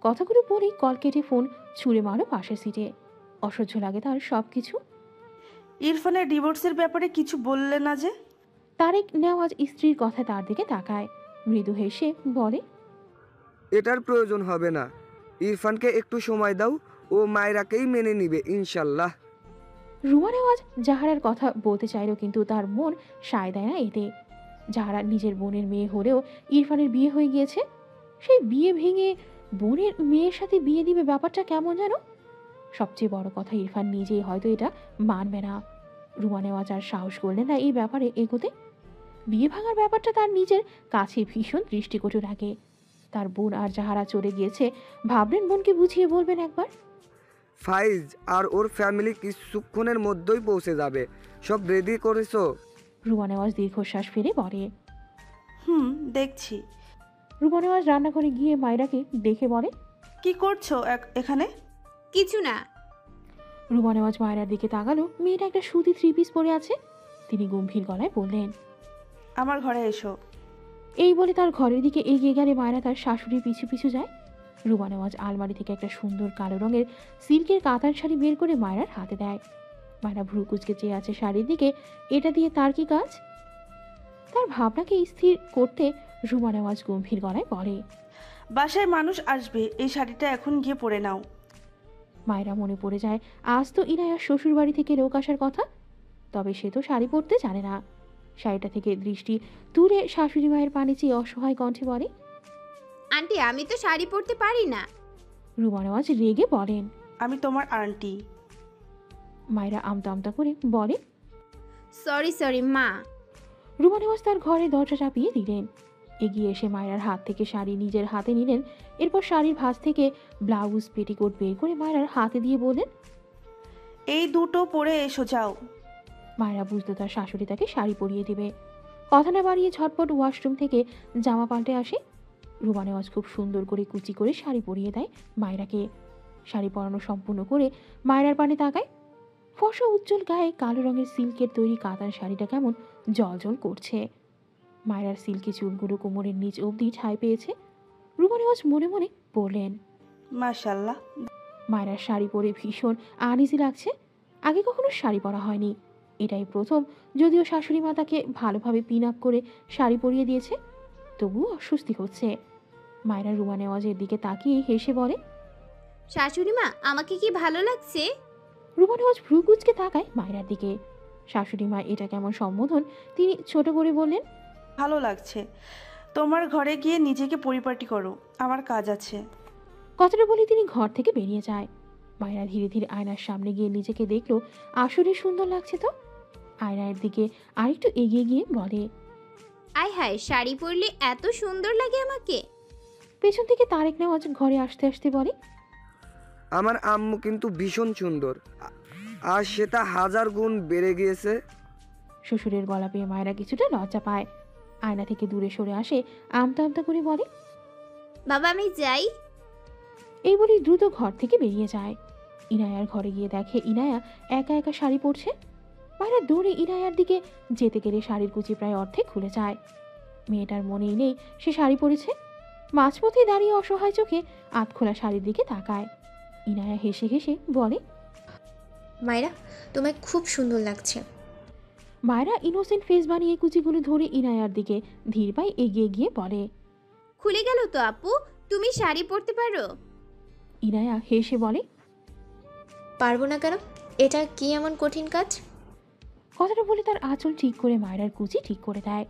কথাগুলো বলেই কল কেটে ফোন ছুঁড়ে মারো পাশের সিটে। অসহ্য লাগে তার সব কিছু। ইরফানের ডিভোর্সের ব্যাপারে কিছু বললে না যে? তারেক নেওয়াজ স্ত্রীর কথা তার দিকে তাকায়, মৃদু হেসে বলে, এটার প্রয়োজন হবে না। ইরফানকে একটু সময় দাও, ও মায়রাকেই মেনে নিবে ইনশাল্লাহ। রুমা নেওয়াজ জাহারার কথা বলতে চাইল, কিন্তু তার মন সায় দেয় না এতে। যাহারা নিজের বোনের মেয়ে হলেও ইরফানের বিয়ে হয়ে গিয়েছে, সেই বিয়ে ভেঙে বোনের মেয়ের সাথে বিয়ে দিবে, ব্যাপারটা কেমন যেন। সবচেয়ে বড় কথা, ইরফান নিজেই হয়তো এটা মানবে না। রুমা নেওয়াজ আর সাহস করলেন না এই ব্যাপারে এগোতে। বিয়ে ভাঙার ব্যাপারটা তার নিজের কাছে ভীষণ দৃষ্টিকটু লাগে। তার বোন আর যাহারা চলে গিয়েছে, ভাবলেন বোনকে বুঝিয়ে বলবেন একবার। ফাইজ আর ওর ফ্যামিলি কিছুক্ষণের মধ্যেই পৌঁছে যাবে। সব রেডি করেছো? রুমা নেওয়াজ দীর্ঘশ্বাস ফেলে বলে। দেখছি। রুমা নেওয়াজ রান্নাঘরে গিয়ে মায়রাকে দেখে বলে, কি করছো এখানে? কিছু না। রুমা নেওয়াজ মায়রার দিকে তাকালো। মেয়েটা একটা সুতি 3 পিস পরে আছে। তিনি গম্ভীর গলায় বললেন, আমার ঘরে এসো। এই বলে তার ঘরের দিকে এগিয়ে গেলে মায়রা তার শাশুড়ির পিছু পিছু যায়। রুমা নেওয়াজ আলমারি থেকে একটা সুন্দর কালো রঙের সিল্কের কাতান শাড়ি বের করে মায়রার হাতে দেয়। মায়রা ভ্রু কুচকে চেয়ে আছে শাড়ির দিকে। এটা দিয়ে তার কি কাজ? তার ভাবনাকে স্থির করতে রুমা নেওয়াজ গম্ভীর গলায় বলে, বাসায় মানুষ আসবে, এই শাড়িটা এখন গিয়ে পরে নাও। মায়েরা মনে পড়ে যায় আজ তো ইনায়ার শ্বশুর বাড়ি থেকে লোক আসার কথা। তবে সে তো শাড়ি পরতে জানে না। শাড়িটা থেকে দৃষ্টি তুলে শাশুড়ি মায়ের পানে চেয়ে অসহায় কণ্ঠে বলে, আন্টি, আমি তো শাড়ি পরতে পারি না। রুমা নেওয়াজ রেগে বলেন, আমি তোমার আন্টি। মায়েরা আমতা আমতা করে বলে, সরি মা। রুমা নেওয়াজ তার ঘরে দরজা চাপিয়ে দিলেন। এগিয়ে এসে মায়েরার হাত থেকে শাড়ি নিজের হাতে নিলেন। এরপর শাড়ির ভাঁজ থেকে ব্লাউজ পেটিকোট বের করে মায়েরার হাতে দিয়ে বললেন, এই দুটো পরে এসো, যাও। মায়েরা বুঝতো তার শাশুড়ি তাকে শাড়ি পরিয়ে দেবে। কথা না বাড়িয়ে ঝটপট ওয়াশরুম থেকে জামা পাল্টে আসে। রুমা নেওয়াজ খুব সুন্দর করে কুচি করে শাড়ি পরিয়ে দেয় মায়েরাকে। শাড়ি পরানো সম্পূর্ণ করে মায়েরার পানে তাকায়। ফর্সা উজ্জ্বল গায়ে কালো রঙের সিল্কের তৈরি কাতার শাড়িটা কেমন জল করছে। মায়েরার সিল্কি চুলগুলো কোমরের নিচ অবধি ঠাঁই পেয়েছে। রুমা নেওয়াজ মনে মনে বললেন, মাশাআল্লাহ। মায়েরার শাড়ি পরে ভীষণ আনইজি লাগছে। আগে কখনো শাড়ি পরা হয়নি, এটাই প্রথম। যদিও শাশুড়ি মা তাকে ভালোভাবে পিন আপ করে শাড়ি পরিয়ে দিয়েছে, তবুও অস্বস্তি হচ্ছে। মায়েরা রুমা নেওয়াজের দিকে তাকিয়ে হেসে বলে, শাশুড়ি মা, আমাকে কি ভালো লাগছে? রুমা নেওয়াজ ভ্রু কুঁচকে তাকায় মায়েরার দিকে। শাশুড়ি মা এটা কেমন সম্বোধন, তিনি ছোট করে বললেন, ভালো লাগছে। তোমার ঘরে গিয়ে নিজেকে পরিপাটি করো, আমার কাজ আছে। কথাটা বলে তিনি ঘর থেকে বেরিয়ে যায়। মায়েরা ধীরে ধীরে আয়নার সামনে গিয়ে নিজেকে দেখলো। আসলে সুন্দর লাগছে তো। আয়নার দিকে আরেকটু এগিয়ে গিয়ে বলে, আয় হায়, শাড়ি পরলে এত সুন্দর লাগে আমাকে। পেছন থেকে তারেক নেওয়াজ ঘরে আসতে আসতে বলে, আমার আম্মু কিন্তু ভীষণ সুন্দর, আর সেটা 1000 গুণ বেড়ে গিয়েছে। শ্বশুরের গলা পেয়ে মায়েরা কিছুটা লজ্জা পায়। আয়না থেকে দূরে সরে আসে, আমতা আমতা করে বলে, বাবা, আমি যাই। এই বলেই দ্রুত ঘর থেকে বেরিয়ে যায়। ইনায়ার ঘরে গিয়ে দেখে ইনায়া একা একা শাড়ি পরছে। মায়েরা দৌড়ে ইনায়ার দিকে যেতে গেলে শাড়ির কুচি প্রায় অর্ধেক খুলে যায়। মেয়েটার মনেই নেই সে শাড়ি পরেছে। মাঝপথে দাঁড়িয়ে অসহায় চোখে আধখোলা শাড়ির দিকে তাকায়। ইনায়া হেসে হেসে বলে, মায়েরা, তোমায় খুব সুন্দর লাগছে। মায়েরা ইনোসেন্ট ফেস বানিয়ে কুচিগুলো ধরে ইনায়ার দিকে ধীর পায়ে এগিয়ে গিয়ে বলে, খুলে গেল তো আপু, তুমি শাড়ি পরতে পারো? ইনায়া হেসে বলে, পারবো না কেন? এটা কি এমন কঠিন কাজ? কথাটা বলে তার আঁচল ঠিক করে মায়েরার কুচি ঠিক করে দেয়।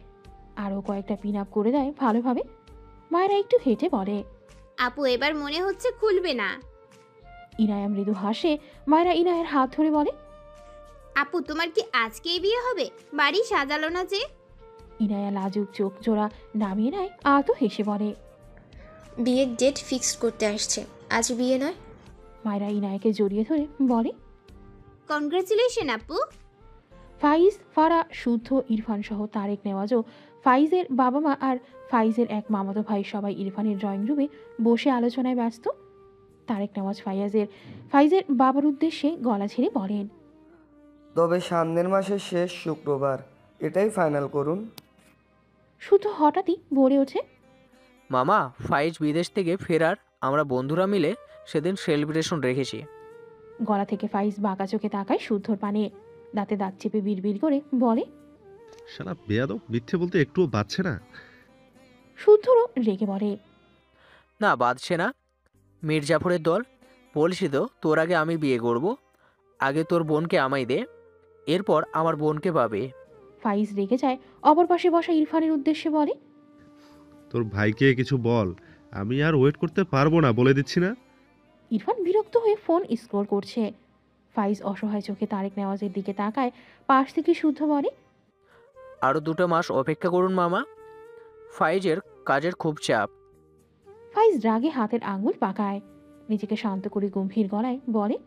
আরও কয়েকটা পিন আপ করে দেয় ভালোভাবে। মায়েরা একটু হেঁটে বলে, আপু, এবার মনে হচ্ছে খুলবে না। ইনায়া মৃদু হাসে। মায়েরা ইনায়ের হাত ধরে বলে, আপু, তোমার কি আজকেই বিয়ে হবে? বাড়ি সাজালো না যে? ইনায়া লাজুক চোখ জোড়া নামিয়ে নেয়, আতো হেসে বলে, বিয়ের ডেট ফিক্সড করতে আসছে, আজ বিয়ে নয়। মায়েরা ইনায়াকে জড়িয়ে ধরে বলে, কনগ্রাচুলেশন আপু। ফাইজ, ফারা, শুদ্ধ, ইরফান সহ তারেক নেওয়াজও, ফাইজের বাবা মা আর ফাইজের এক মামাতো ভাই সবাই ইরফানের ড্রয়িং রুমে বসে আলোচনায় ব্যস্ত। তারেক নেওয়াজ ফাইজের বাবার উদ্দেশ্যে গলা ছেড়ে বলেন, তবে সামনের মাসের শেষ শুক্রবার এটাই ফাইনাল করুন। শুদ্ধ হঠাৎই বলে ওঠে, মামা, ফাইজ বিদেশ থেকে ফেরার আমরা বন্ধুরা মিলে সেদিন সেলিব্রেশন রেখেছি। গলা থেকে ফাইজ বাঁকা চোখে তাকায় শুদ্ধর পানে, দাঁতে দাঁত চেপে বিড়বিড় করে বলে। শালা বেয়াদব, মিথ্যে বলতে একটুও বাচ্ছে না। শুদ্ধরও রেগে বলে। না, বাঁধছে না। মির্জাফরের দল, বলছি তো তোর আগে আমি বিয়ে করব। আগে তোর বোনকে আমায় দে, এরপর আমার বোনকে পাবে। ফাইজ রেগে যায়, অপর পাশে বসা ইরফানের উদ্দেশ্যে বলে। তোর ভাইকে কিছু বল, আমি আর ওয়েট করতে পারবো না, বলে দিচ্ছি না। ইরফান বিরক্ত হয়ে ফোন স্ক্রল করছে। ফাইজ অসহায় চোখে তারেক নেওয়াজের দিকে তাকায়, পাশ থেকে শুদ্ধ বলে। আরও 2 মাস অপেক্ষা করুন মামা, ফাইজের কাজের খুব চাপ। ফাইজ রাগে হাতের আঙুল পাকায়, নিজেকে শান্ত করে গম্ভীর গলায় বলে।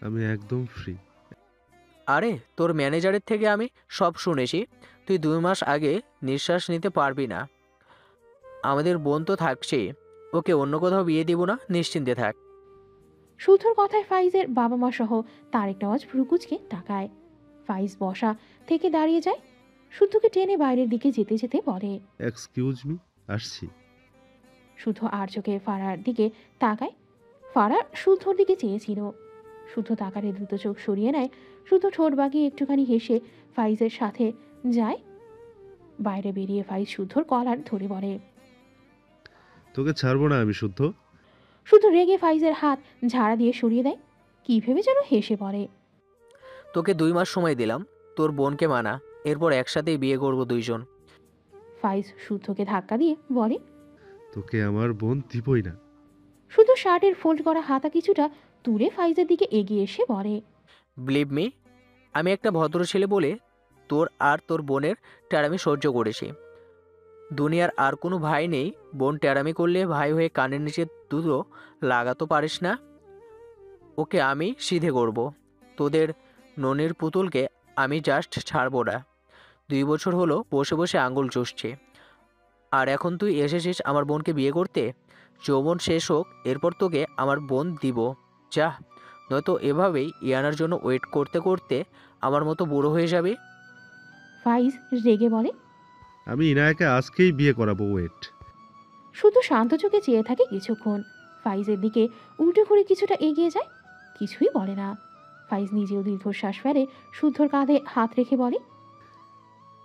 আমি একদম ফ্রি। আরে তোর ম্যানেজারের থেকে আমি সব শুনেছি, তুই 2 মাস আগে নিঃশ্বাস নিতে পারবি না। আমাদের বোন তো থাকছেই, ওকে অন্য কোথাও বিয়ে দিব না, নিশ্চিন্তে থাক। শুদ্ধর কথায় ফাইজের বাবা মা সহ তারেক নেওয়াজ ভ্রুকুচকে তাকায়। ফাইজ বসা থেকে দাঁড়িয়ে যায়, শুদ্ধকে টেনে বাইরের দিকে যেতে যেতে বলে। এক্সকিউজ মি, আসছি। শুদ্ধ আর চোখে ফারার দিকে তাকায়। ফারা শুদ্ধর দিকে চেয়েছিল। শুদ্ধ তাকারে দ্রুত চোখ সরিয়ে নেয়। শুদ্ধ ঠোঁট বাগিয়ে একটুখানি হেসে ফাইজের সাথে যায়। বাইরে বেরিয়ে ফাইজ শুদ্ধর কলার ধরে বলে। তোকে ছাড়বো না আমি, শুদ্ধ। শুদ্ধ রেগে ফাইজের হাত ঝাড়া দিয়ে সরিয়ে দেয়। কি ভেবে যেন হেসে পড়ে। তোকে 2 মাস সময় দিলাম, তোর বোনকে মানা, এরপর একসাথেই বিয়ে করব 2 জন। ফাইজ শুদ্ধকে ধাক্কা দিয়ে বলে। তোকে আমার বোন দিবই না। শুদ্ধ শার্টের ফোল্ড করা হাতা কিছুটা তুলে ফাইজের দিকে এগিয়ে এসে বলে। বিলিভ মি, আমি একটা ভদ্র ছেলে বলে তোর আর তোর বোনের ট্যারামি সহ্য করেছি। দুনিয়ার আর কোনো ভাই নেই, বোন ট্যারামি করলে ভাই হয়ে কানের নিচে দুধও লাগাতে পারিস না। ওকে আমি সিধে করব। তোদের ননির পুতুলকে আমি জাস্ট ছাড়বো না। 2 বছর হলো বসে বসে আঙুল চষছে, আর এখন তুই এসেছিস আমার বোনকে বিয়ে করতে। যৌবন শেষ হোক, এরপর তোকে আমার বোন দিব। যা, নয়তো এভাবেই ইয়ানার জন্য ওয়েট করতে করতে আমার মতো বুড়ো হয়ে যাবে। ফাইজ রেগে বলে। আমি ইনায়াকে আজকেই বিয়ে করাবো, ওয়েট। শুধু শান্ত চোখে চেয়ে থাকে কিছুক্ষণ। ফাইজের দিকে উল্টো করে কিছুটা এগিয়ে যায়, কিছুই বলে না। ফাইজ নিজেও দীর্ঘশ্বাস ফেলে, শুদ্ধর কাঁধে হাত রেখে বলে।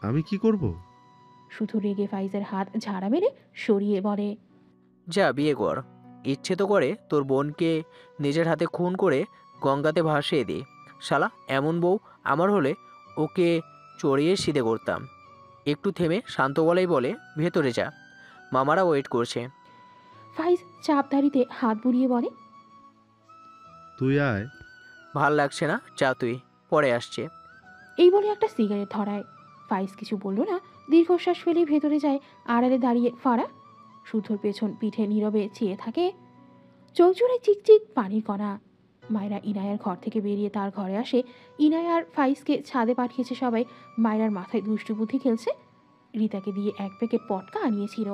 আমি কি করব? শুধু রেগে ফাইজের হাত ঝাড়া মেরে সরিয়ে বলে। যা, বিয়ে কর। ইচ্ছে তো করে তোর বোনকে নিজের হাতে খুন করে গঙ্গাতে ভাসিয়ে দিই। শালা, এমন বউ আমার হলে ওকে চড়িয়ে সিধে করতাম। একটু থেমে শান্ত গলায় বলে, ভেতরে যা, মামারা ওয়েট করছে। ফাইজ চাপদারিতে হাত বুলিয়ে বলে। তুই আয়। ভাল লাগছে না, যা তুই, পরে আসছে। এই বলে একটা সিগারেট ধরায়। ফাইজ কিছু বলল না, দীর্ঘশ্বাস ফেলে ভেতরে যায়। আড়ালে দাঁড়িয়ে ফারা শুদ্ধর পেছন পিঠে নীরবে চেয়ে থাকে, চোখ জোড়ে চিকচিক পানির কণা। মায়রা ইনায়ার ঘর থেকে বেরিয়ে তার ঘরে আসে। ইনায়া আর ফাইজকে ছাদে পাঠিয়েছে সবাই। মায়রার মাথায় দুষ্টু বুদ্ধি খেলছে। রিতাকে দিয়ে 1 প্যাকেট পটকা আনিয়েছিল,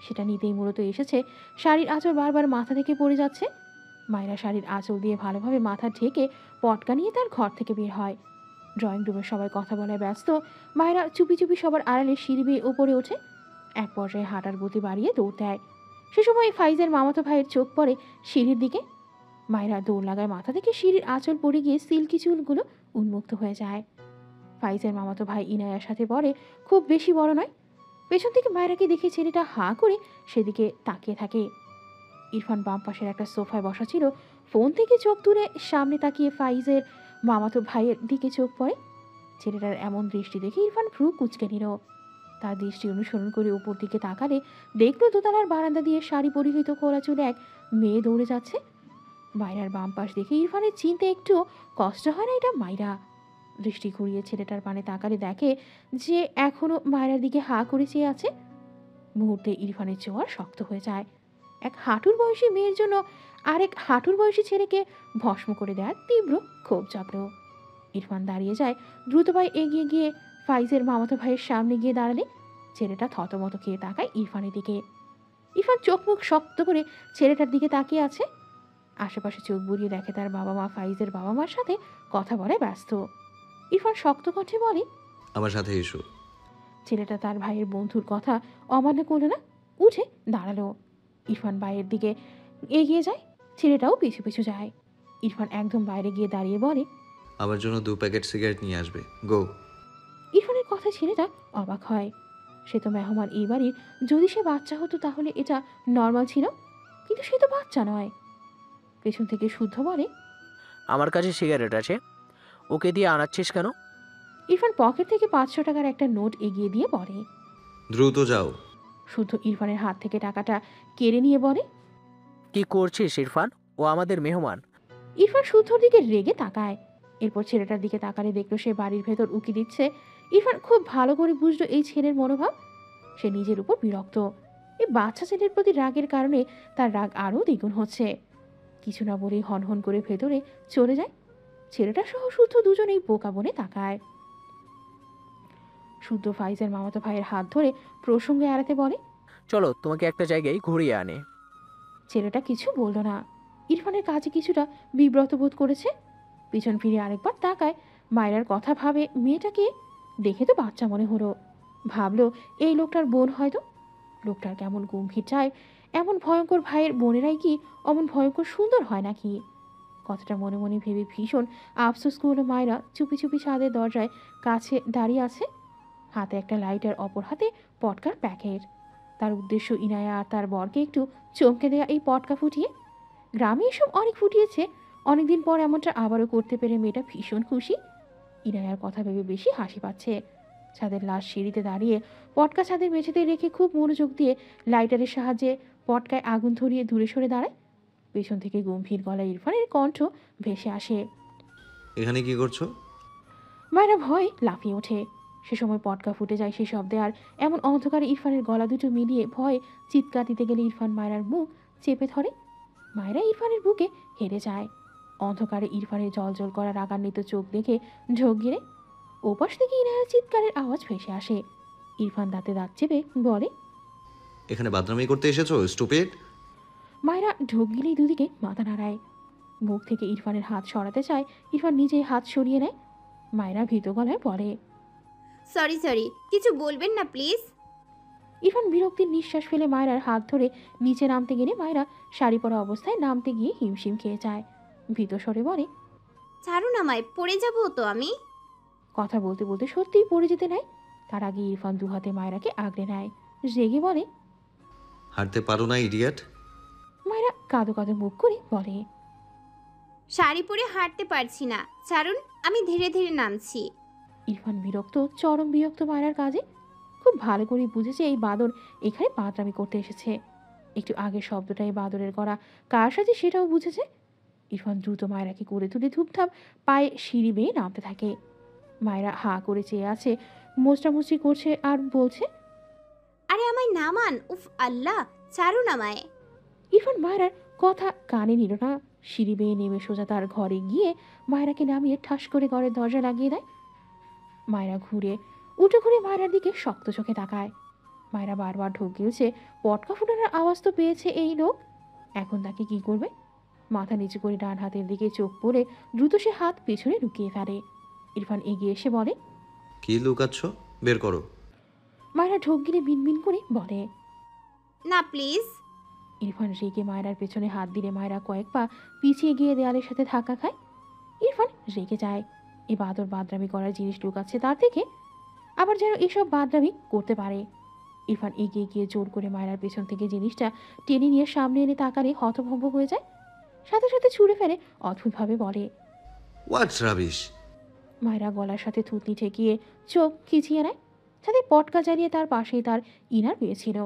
সেটা নিতেই মূলত এসেছে। শাড়ির আঁচল বারবার মাথা থেকে পড়ে যাচ্ছে। মায়রা শাড়ির আঁচল দিয়ে ভালোভাবে মাথা ঢেকে পটকা নিয়ে তার ঘর থেকে বের হয়। ড্রয়িং রুমে সবাই কথা বলায় ব্যস্ত। মায়রা চুপি চুপি সবার আড়ালে সিঁড়ি বেয়ে ওপরে ওঠে। এক পর্যায়ে হাঁটার গতি বাড়িয়ে দৌড় দেয়। সে সময় ফাইজের মামাতো ভাইয়ের চোখ পড়ে সিঁড়ির দিকে। মায়রা দৌড় লাগায় মাথা থেকে সিঁড়ির আঁচল পড়ে গিয়ে সিল্কি চুলগুলো উন্মুক্ত হয়ে যায়। ফাইজের মামাতো ভাই ইনায়ার সাথে পড়ে, খুব বেশি বড় নয়। পেছন থেকে মায়রাকে দেখে ছেলেটা হাঁ করে সেদিকে তাকিয়ে থাকে। ইরফান বাম পাশের একটা সোফায় বসা ছিল। ফোন থেকে চোখ তুলে সামনে তাকিয়ে ফাইজের মামাতো ভাইয়ের দিকে চোখ পড়ে। ছেলেটার এমন দৃষ্টি দেখে ইরফান ভ্রু কুঁচকে নিল। তার দৃষ্টি অনুসরণ করে উপর দিকে তাকালে দেখলো দোতলার বারান্দা দিয়ে শাড়ি পরিহিত খোলা চুলে এক মেয়ে দৌড়ে যাচ্ছে। মায়রার বাম পাশ দেখে ইরফানের চিনতে একটু কষ্ট হয় না এটা মায়রা। দৃষ্টি ঘুরিয়ে ছেলেটার পানে তাকালে দেখে যে এখনো মায়রার দিকে হাঁ করে চেয়ে আছে। মুহূর্তে ইরফানের চোয়ার শক্ত হয়ে যায়। এক হাঁটুর বয়সী মেয়ের জন্য আরেক হাঁটুর বয়সী ছেলেকে ভস্ম করে দেওয়ার তীব্র ক্ষোভ জাগলো। ইরফান দাঁড়িয়ে যায়, দ্রুত পায়ে এগিয়ে গিয়ে ফাইজের মামাতো ভাইয়ের সামনে গিয়ে দাঁড়ালে ছেলেটা থতমত খেয়ে তাকায় ইরফানের দিকে। ইরফান চোখ মুখ শক্ত করে ছেলেটার দিকে তাকিয়ে আছে। আশেপাশে চোখ বুলিয়ে দেখে তার বাবা মা ফাইজের বাবা মার সাথে কথা বলে ব্যস্ত। ইরফান শক্ত কণ্ঠে বলে, আমার সাথে এসো। ছেলেটা তার ভাইয়ের বন্ধুর কথা অমান্য করল না, উঠে দাঁড়ালো। ইরফান বাইরের দিকে এগিয়ে যায়, ছেলেটাও পিছু পিছু যায়। ইরফান একদম বাইরে গিয়ে দাঁড়িয়ে বলে, আমার জন্য 2 প্যাকেট সিগারেট নিয়ে আসবে। গো। ইরফানের কথা ছেলেটা অবাক হয়। সে তো মেহমান এই বাড়ির, যদি সে বাচ্চা হতো তাহলে এটা নর্মাল ছিল, কিন্তু সে তো বাচ্চা নয়। পেছন থেকে শুদ্ধ বলে, আমার কাছে সিগারেট আছে, ওকে দিয়ে আনাচ্ছিস কেন? ইরফান পকেট থেকে 500 টাকার একটা নোট এগিয়ে দিয়ে বলে। দ্রুত যাও। শুদ্ধ ইরফানের হাত থেকে টাকাটা কেড়ে নিয়ে বলে। কি করছিস ইরফান? ও আমাদের মেহমান। ইরফান শুদ্ধর দিকে রেগে তাকায়। এরপর ছেলেটার দিকে তাকালে দেখলো সে বাড়ির ভেতর উকি দিচ্ছে। ইরফান খুব ভালো করে বুঝলো এই ছেলের মনোভাব। সে নিজের উপর বিরক্ত। এই বাচ্চা ছেলের প্রতি রাগের কারণে তার রাগ আরও দ্বিগুণ হচ্ছে। কিছু না বলেই হনহন করে ভেতরে চলে যায়। ছেলেটা সহ শুদ্ধ দুজনেই বোকা বনে তাকায়। শুদ্ধ ফাইজের মামাতো ভাইয়ের হাত ধরে প্রসঙ্গে এড়াতে বলে। চলো তোমাকে একটা জায়গায় ঘুরিয়ে আনে। ছেলেটা কিছু বলল না। ইরফানের কাজে কিছুটা বিব্রত বোধ করেছে। পিছন ফিরে আরেকবার তাকায়। মায়েরার কথা ভাবে, মেয়েটাকে দেখে তো বাচ্চা মনে হলো। ভাবলো এই লোকটার বোন হয়তো। লোকটার কেমন গম্ভীর চায়, এমন ভয়ঙ্কর ভাইয়ের বোনেরাই কি অমন ভয়ঙ্কর সুন্দর হয় নাকি? কথাটা মনে মনে ভেবে ভীষণ আফসোস করলো। মায়েরা চুপি চুপি ছাদের দরজায় কাছে দাঁড়িয়ে আছে, হাতে একটা লাইটার, অপর হাতে পটকার প্যাকেট। তার উদ্দেশ্য ইনায়া আর তার বরকে একটু চমকে দেয়া এই পটকা ফুটিয়ে। গ্রামে এসব অনেক ফুটিয়েছে, অনেকদিন পর এমনটা আবারও করতে পেরে মেয়েটা ভীষণ খুশি। ইনায়ার কথা ভেবে বেশি হাসি পাচ্ছে। ছাদের লাশ সিঁড়িতে দাঁড়িয়ে পটকা ছাদের মেঝেতে রেখে খুব মনোযোগ দিয়ে লাইটারের সাহায্যে পটকায় আগুন ধরিয়ে দূরে সরে দাঁড়ায়। পেছন থেকে গম্ভীর গলায় ইরফানের কণ্ঠ ভেসে আসে। এখানে কি করছো? মায়েরা ভয় লাফিয়ে ওঠে। সে সময় পটকা ফুটে যায় সে শব্দে, আর এমন অন্ধকারে ইরফানের গলা দুটো মিলিয়ে ভয়ে চিৎকার দিতে গেলে ইরফান মায়েরার মুখ চেপে ধরে। মায়েরা ইরফানের বুকে হেরে যায়। অন্ধকারে ইরফানের জল করা রাগান্বিত চোখ দেখে ঢোক গিরে। ওপাশ থেকে ইনায়ার চিৎকারের আওয়াজ ভেসে আসে। ইরফান দাঁতে দাঁত চেপে বলে, এখানে বাথরুমে করতে এসেছো স্টুপিড? মায়েরা ঢোক গিলেই দুদিকে মাথা নাড়ায়। মুখ থেকে ইরফানের হাত সরাতে চায়, ইরফান নিজেই হাত সরিয়ে নেয়। মায়েরা ভীত গলায় বলে, সরি সরি, কিছু বলবেন না প্লিজ। ইরফান বিরক্তির নিঃশ্বাস ফেলে মায়েরার হাত ধরে নিচে নামতে গেলে মায়েরা শাড়ি পরা অবস্থায় নামতে গিয়ে হিমশিম খেয়ে যায়। ভীত স্বরে বলে, ছাড়ুন আমায়, পড়ে যাবো তো আমি। কথা বলতে বলতে সত্যিই পড়ে যেতে নেয়। তার আগে ইরফান দু হাতে মায়েরাকে আগলে নেয়। রেগে বলে, হাঁটতে পারো না ইডিয়েট? মায়েরা কাঁদো কাঁদো মুখ করে বলে, শাড়ি পরে হাঁটতে পারছি না, ছাড়ুন, আমি ধীরে ধীরে নামছি। ইরফান বিরক্ত, চরম বিরক্ত মায়েরার কাজে। খুব ভালো করে বুঝেছে এই বাদর এখানে বাদরামি করতে এসেছে। একটু আগের শব্দটাই বাদরের করা কার সাথে সেটাও বুঝেছে। ইরফান দ্রুত মায়েরাকে করে তুলে ধূপধাপ পায়ে সিঁড়ি বেয়ে নামতে থাকে। মায়েরা হাঁ করে চেয়ে আছে, মোচড়ামুচড়ি করছে আর বলছে, আরে আমায় নামান, উফ আল্লাহ, ছাড়ুন আমায়। ইরফান মায়েরার কথা কানে নিল না। সিঁড়ি বেয়ে নেমে সোজা তার ঘরে গিয়ে মায়েরাকে নামিয়ে ঠাস করে ঘরের দরজা লাগিয়ে দেয়। মায়েরা ঘুরে মায়েরার দিকে শক্ত চোখে তাকায়। মায়েরা বারবার ঢোক গিলছে। পটকা ফুটানোর আওয়াজ তো পেয়েছে এই লোক, এখন তাকে কি করবে? মাথা নিচু করে ডান হাতের দিকে চোখ পড়ে দ্রুত সে হাত পেছনে লুকিয়ে ফেলে। ইরফান এগিয়ে এসে বলে, কি লুকাচ্ছ? বের করো। মায়েরা ঢোক গিলে বিনবিন করে বলে, না প্লিজ। ইরফান রেগে মায়েরার পেছনে হাত দিলে মায়েরা কয়েক পা পিছিয়ে গিয়ে দেয়ালের সাথে ধাক্কা খায়। ইরফান রেগে যায়। এই বাদর বাদরামি করার জিনিস লুকাচ্ছে তার থেকে, আবার যেন এসব বাদরামি করতে পারে। ইরফান এগিয়ে গিয়ে জোর করে মায়েরার পেছন থেকে জিনিসটা টেনে নিয়ে সামনে এনে তাকালে হতভম্ব হয়ে যায়। সাথে সাথে ছুঁড়ে ফেলে অদ্ভুতভাবে বলে, হোয়াটস রাবিশ। মায়েরা গলার সাথে থুতনি ঠেকিয়ে চোখ খিচিয়ে নেয়। ছাদে পটকা জ্বালিয়ে তার পাশেই তার ইনার পেয়েছিল।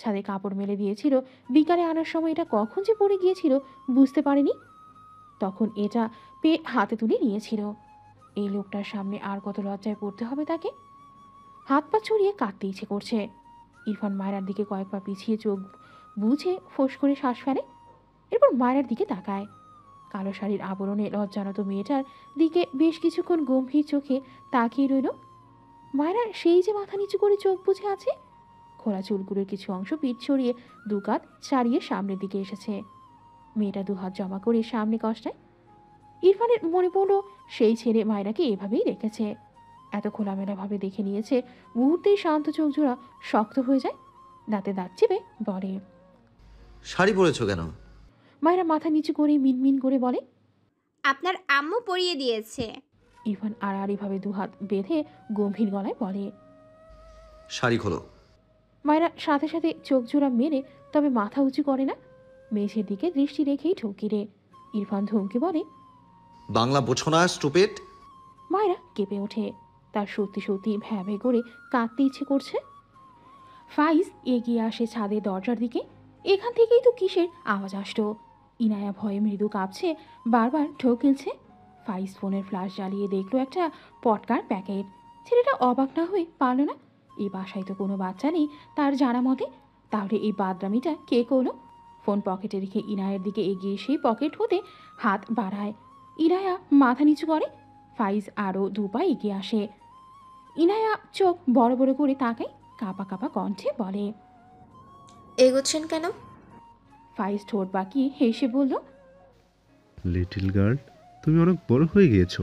ছাদে কাপড় মেলে দিয়েছিল। বিকালে আনার সময় এটা কখন যে পড়ে গিয়েছিল বুঝতে পারেনি। তখন এটা পেয়ে হাতে তুলে নিয়েছিল। এই লোকটার সামনে আর কত লজ্জায় পড়তে হবে তাকে। হাত পা ছড়িয়ে কাঁদতে ইচ্ছে করছে। ইরফান মায়েরার দিকে কয়েক পা পিছিয়ে চোখ বুঝে ফোঁস করে শ্বাস ফেলে। এরপর মায়েরার দিকে তাকায়। কালো শাড়ির আবরণে লজ্জানত মেয়েটার দিকে বেশ কিছুক্ষণ গম্ভীর চোখে তাকিয়ে রইল। মায়েরা সেই যে মাথা নিচু করে চোখ বুঝে আছে। খোলা চুলগুলোর কিছু অংশ পিঠ ছড়িয়ে দু কাঁধ ছাড়িয়ে সামনের দিকে এসেছে। মেয়েটা দু হাত জমা করে সামনে কষটায়। ইরফানের মনে পড়ল সেই ছেলে মায়েরাকে এভাবেই রেখেছে। এত খোলামেলাভাবে দেখে নিয়েছে, মুহূর্তেই শান্ত চোখ জোড়া শক্ত হয়ে যায়। দাঁতে দাঁত চেপে বলে, শাড়ি পরেছো কেন? মায়েরা মাথা নিচু করে মিনমিন করে বলে। আপনার আম্মু পরিয়ে দিয়েছে। ইরফান আড়াআড়িভাবে দুহাত বেঁধে গম্ভীর গলায় বলে। শাড়ি খোলো। মায়েরা সাথে সাথে চোখ জোড়া মেরে তবে মাথা উঁচু করে না, মেঝের দিকে দৃষ্টি রেখেই ঠকিরে। ইরফান ধমকে বলে। বাংলা বোঝো না স্টুপিড? মায়েরা কেঁপে ওঠে, তার সত্যি সত্যি ভ্যাভে করে কাঁদতে ইচ্ছে করছে। ফাইজ এগিয়ে আসে ছাদের দরজার দিকে। এখান থেকেই তো কিসের আওয়াজ আসতো। ইনায়া ভয়ে মৃদু কাঁপছে, বারবার ঠোক গিলছে। ফাইজ ফোনের ফ্ল্যাশ জ্বালিয়ে দেখলো একটা পটকার প্যাকেট। ছেলেটা অবাক না হয়ে পারল না। এই বাসায় তো কোনো বাচ্চা নেই তার জানা মতে, তাহলে এই বাদরামিটা কে করলো? ফোন পকেটে রেখে ইনায়ের দিকে এগিয়ে সেই পকেট হতে হাত বাড়ায়। ইনায়া মাথা নিচু করে। ফাইজ আরও দুপা এগিয়ে আসে। ইনায়া চোখ বড় বড় করে তাকায়, কাঁপা কাঁপা কণ্ঠে বলে। এগোচ্ছেন কেন? ফাইজ ঠোঁট বাঁকিয়ে হেসে বলল। লিটল গার্ল, তুমি অনেক বড় হয়ে গিয়েছো।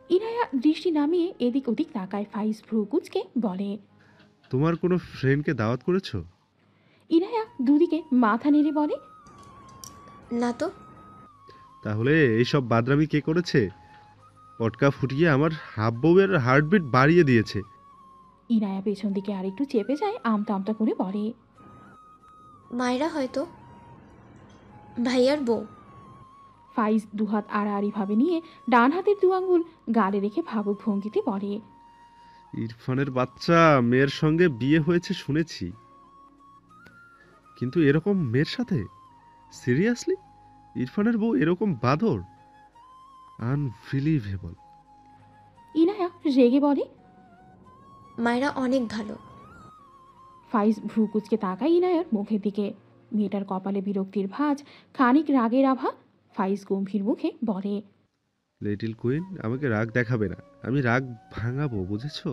ইনায়া দৃষ্টি নামিয়ে এদিক ওদিক তাকায়। ফাইজ ভ্রু কুঁচকে বলে। তোমার কোনো ফ্রেন্ডকে দাওয়াত করেছো? ইনায়া দুদিকে মাথা নেড়ে বলে। না তো। তাহলে এইসব বাদরামি কে করেছে? পটকা ফুটিয়ে আমার হাফ বউয়ের হার্টবিট বাড়িয়ে দিয়েছে। ইনায়া পেছন দিকে আরেকটু চেপে যায়, আমতা আমতা করে বলে। মায়েরা হয়তো, ভাইয়ার বউ। ফাইজ দুহাত আড়াআড়িভাবে নিয়ে ডান হাতের দু আঙ্গুল গালে রেখে ভাবুক ভঙ্গিতে বলে। ইরফানের বাচ্চা মেয়ের সঙ্গে বিয়ে হয়েছে শুনেছি, কিন্তু এরকম মেয়ের সাথে? সিরিয়াসলি? ইরফানের বউ এরকম বাঁদর? আনবিলিভেবল। ইনায়া রেগে বলে। মায়েরা অনেক ভালো। ফাইজ ভ্রু কুচকে তাকায় ইনায়ার মুখের দিকে। মেয়েটার কপালে বিরক্তির ভাঁজ, খানিক রাগের আভা। ফাইজ গম্ভীর মুখে বলে। লিটল কুইন, আমাকে রাগ দেখাবে না, আমি রাগ ভাঙাবো, বুঝেছো?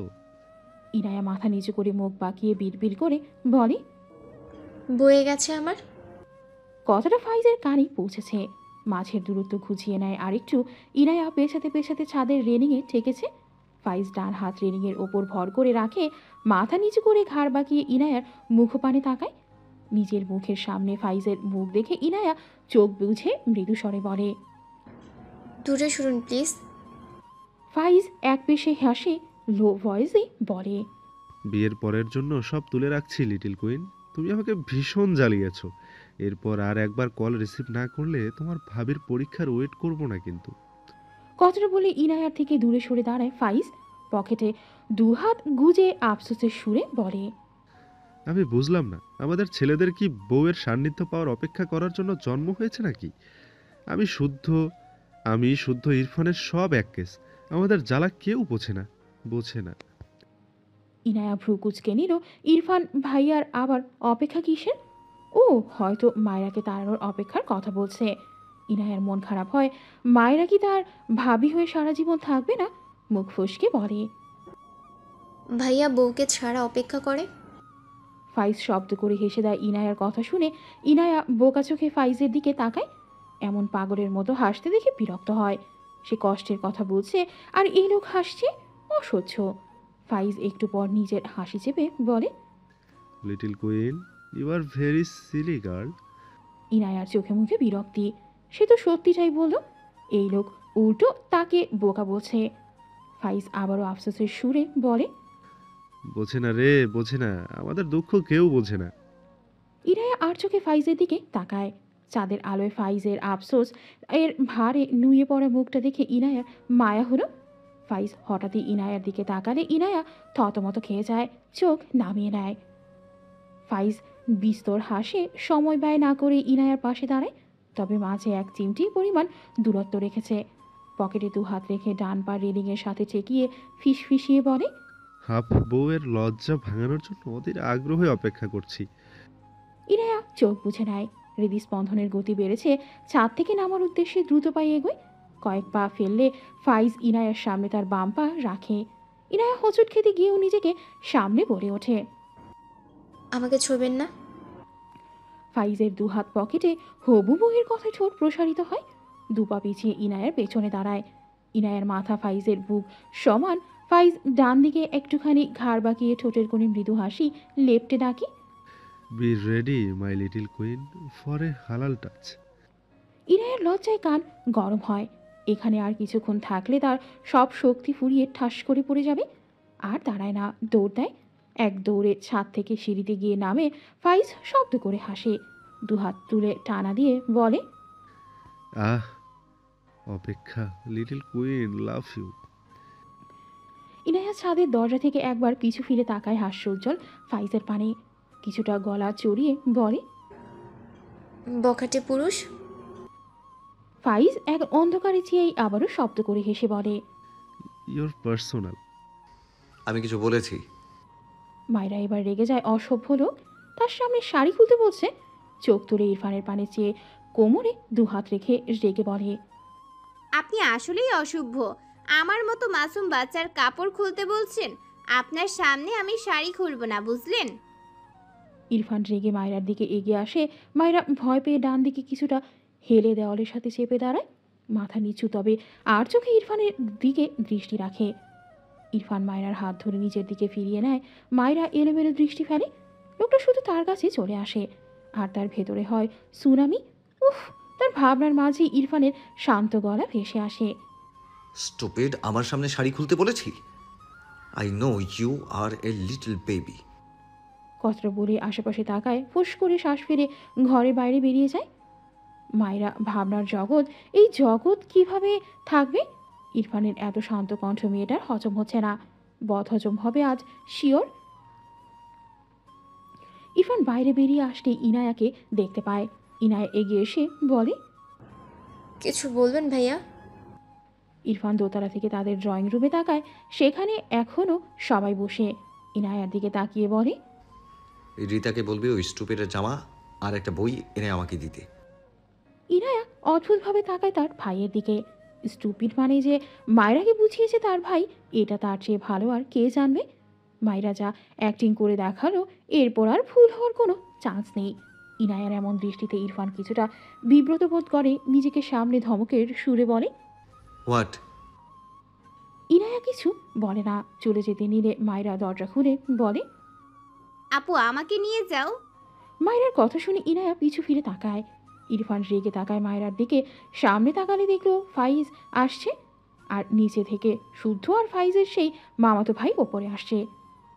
ইনায়া মাথা নিচু করে মুখ বাঁকিয়ে বিড়বিড় করে বলে। বয়ে গেছে আমার। কথাটা ফাইজের কানে পৌঁছেছে। মাঝের দূরত্ব ঘুচিয়ে নেয় আরেকটু। ইনায়া পেছাতে পেছাতে ছাদের রেলিংয়ে ঠেকেছে। ফাইজ ডান হাত রেলিংয়ের ওপর ভর করে রাখে, মাথা নিচু করে ঘাড় বাঁকিয়ে ইনায়ার মুখপানে তাকায়। নিজের মুখের সামনে ফাইজের মুখ দেখে ইনায়া চোখ বুঝে মৃদু স্বরে বলে। দূরে সরুন প্লিজ। ফাইজ এক পেশে হাসে, লো ভয়েসে বলে। বিয়ের পরের জন্য সব তুলে রাখছি লিটল কুইন, তুমি আমাকে ভীষণ জ্বালিয়েছো। এরপর আর একবার কল রিসিভ না করলে তোমার ভাবির পরীক্ষার ওয়েট করব না কিন্তু। কথাটা বলে ইনায়ার থেকে দূরে সরে দাঁড়ায় ফাইজ। পকেটে দুহাত গুজে আফসোসের সুরে বলে। আমি বুঝলাম না, আমাদের ছেলেদের কি বউয়ের সান্নিধ্য পাওয়ার অপেক্ষা করার জন্য জন্ম হয়েছে নাকি? আমি শুদ্ধ ইরফানের সব এক কেস। আমাদের জ্বালা কেউ বোঝে না। ইনায়া ভ্রু কুচকে নিল। ইরফান ভাইয়ার আবার অপেক্ষা কিসের? ও হয়তো মায়রাকে তাড়ানোর অপেক্ষার কথা বলছে। ইনায়ার মন খারাপ হয়। মায়রা কি তার ভাবি হয়ে সারা জীবন থাকবে না? মুখ ফসকে বলে। ভাইয়া বউকে ছাড়া অপেক্ষা করে। ফাইজ শব্দ করে হেসে দেয় ইনায়ার কথা শুনে। ইনায়া বোকা চোখে ফাইজের দিকে তাকায়। এমন পাগলের মতো হাসতে দেখে বিরক্ত হয়। সে কষ্টের কথা বলছে আর এই লোক হাসছে, অসহ্য। ফাইজ একটু পর নিজের হাসি চেপে বলে। Little queen, you are very silly girl. ইনায়ার চোখে মুখে বিরক্তি। সে তো সত্যিটাই বলল, এই লোক উল্টো তাকে বোকা বলছে। ফাইজ আবারও আফসোসের সুরে বলে। বোঝে না রে, বোঝে না, আমাদের দুঃখ কেউ বোঝে না। ইনায়া আর চোখে ফাইজের দিকে তাকায়। চাঁদের আলোয় ফাইজের আফসোস এর ভারে নুয়ে পড়া মুখটা দেখে ইনায়ার মায়া হলো। ফাইজ হঠাৎই ইনায়ার দিকে তাকালে ইনায়া থতমত খেয়ে যায়, চোখ নামিয়ে নেয়। ফাইজ বিস্তর হাসে, সময় ব্যয় না করে ইনায়ার পাশে দাঁড়ায়, তবে মাঝে এক চিমটি পরিমাণ দূরত্ব রেখেছে। পকেটে দু হাত রেখে ডান পা রেলিংয়ের সাথে ঠেকিয়ে ফিসফিসিয়ে বলে। হাফ বউয়ের লজ্জা ভাঙানোর জন্য অধীর আগ্রহে অপেক্ষা করছি। ইনায়া চোখ বুঝে নেয়। হৃদস্পন্দনের গতি বেড়েছে। ছাদ থেকে নামার উদ্দেশ্যে দ্রুত পায়ে এগোয়। কয়েক পা ফেললে ফাইজ ইনায়ার সামনে তার বাম পা রাখে। ইনায়া হোঁচট খেতে গিয়েও নিজেকে সামনে বলে ওঠে। আমাকে ছুঁবেন না। ফাইজের দুহাত পকেটে হবু বউয়ের কথায় ঠোঁট প্রসারিত হয়। দুপা পিছিয়ে ইনায়ার পেছনে দাঁড়ায়। ইনায়ার মাথা ফাইজের বুক সমান। ফাইজ ডান দিকে একটুখানি ঘাড় বাঁকিয়ে ঠোঁটের কোণে মৃদু হাসি লেপ্টে ডাকে। Be ready my little queen for a হালাল টাচ। ইনায়ার লজ্জায় কান গরম হয়। এখানে আর কিছুক্ষণ থাকলে তার সব শক্তি ফুরিয়ে ঠাস করে পড়ে যাবে। আর দাঁড়ায় না, দৌড় দেয়। এক দৌড়ে ছাদ থেকে সিঁড়িতে গিয়ে নামে। ফাইজ শব্দ করে হাসে, দুহাত তুলে টানা দিয়ে বলে, আহ, অপেক্ষা little queen, love you. Inaya ছাদের দরজা থেকে একবার পিছু ফিরে তাকায় হাস্যোজ্জ্বল ফাইজের পানে, কিছুটা গলা চড়িয়ে বলে, বখাটে পুরুষ। ফাইজ এক অন্ধকারে চেয়েই আবারও শব্দ করে হেসে বলে, ইয়োর পার্সোনাল। আমি কিছু বলেছি? মায়েরা এবার রেগে যায়। অসভ্য লোক তার সামনে শাড়ি খুলতে বলছে। চোখ তুলে ইরফানের পানে চেয়ে কোমরে দুহাত রেখে রেগে বলে, আপনি আসলেই অসভ্য। আমার মতো মাসুম বাচ্চার কাপড় খুলতে বলছেন? আপনার সামনে আমি শাড়ি খুলবো না, বুঝলেন? ইরফান রেগে মায়রার দিকে এগিয়ে আসে। মায়রা ভয় পেয়ে ডান দিকে কিছুটা হেলে দেওয়ালের সাথে চেপে দাঁড়ায়, মাথা নিচু, তবে আর চোখে ইরফানের দিকে দৃষ্টি রাখে। ইরফান মায়রার হাত ধরে নিজের দিকে ফিরিয়ে নেয়। মায়রা এলোমেলো দৃষ্টি ফেলে। লোকটা শুধু তার কাছে চলে আসে, আর তার ভেতরে হয় সুনামি। উফ! তার ভাবনার মাঝে ইরফানের শান্ত গলা ভেসে আসে, স্টুপিড, আমার সামনে শাড়ি খুলতে বলেছি? I know you are a little baby. কথাটা বলে আশেপাশে তাকায়, ফুস করে শ্বাস ফেলে ঘরের বাইরে বেরিয়ে যায়। মায়েরা ভাবনার জগৎ, এই জগৎ কিভাবে থাকবে? ইরফানের এত শান্ত কণ্ঠ মেয়েটার হজম হচ্ছে না। বদ হজম হবে আজ শিওর। ইরফান বাইরে বেরিয়ে আসতে ইনায়াকে দেখতে পায়। ইনায়া এগিয়ে এসে বলে, কিছু বলবেন ভাইয়া? ইরফান দোতলা থেকে তাদের ড্রয়িং রুমে তাকায়। সেখানে এখনও সবাই বসে। ইনায়ার দিকে তাকিয়ে বলে, রিতাকে বলবি ওই স্টুপিডের জামা আর একটা বই এনে আমাকে দিতে। ইনায়া অদ্ভুতভাবে তাকায় তার ভাইয়ের দিকে। স্টুপিড মানে যে মায়রাকে বুঝিয়েছে তার ভাই, এটা তার চেয়ে ভালো আর কে জানবে। মায়রা যা অ্যাক্টিং করে দেখালো, এরপর আর ভুল হওয়ার কোনো চান্স নেই। ইনায়ার এমন দৃষ্টিতে ইরফান কিছুটা বিব্রত বোধ করে। নিজেকে সামনে ধমকের সুরে বলে, হোয়াট? ইনায়া কিছু বলে না। চলে যেতে নিলে মায়রা দরজা খুলে বলে, আপু, আমাকে নিয়ে যাও। মায়রার কথা শুনে ইনায়া পিছু ফিরে তাকায়। ইরফান রেগে তাকায় মায়রার দিকে। সামনে তাকালে দেখলো ফাইজ আসছে, আর নিচে থেকে শুদ্ধ আর ফাইজের সেই মামাতো ভাই ওপরে আসছে।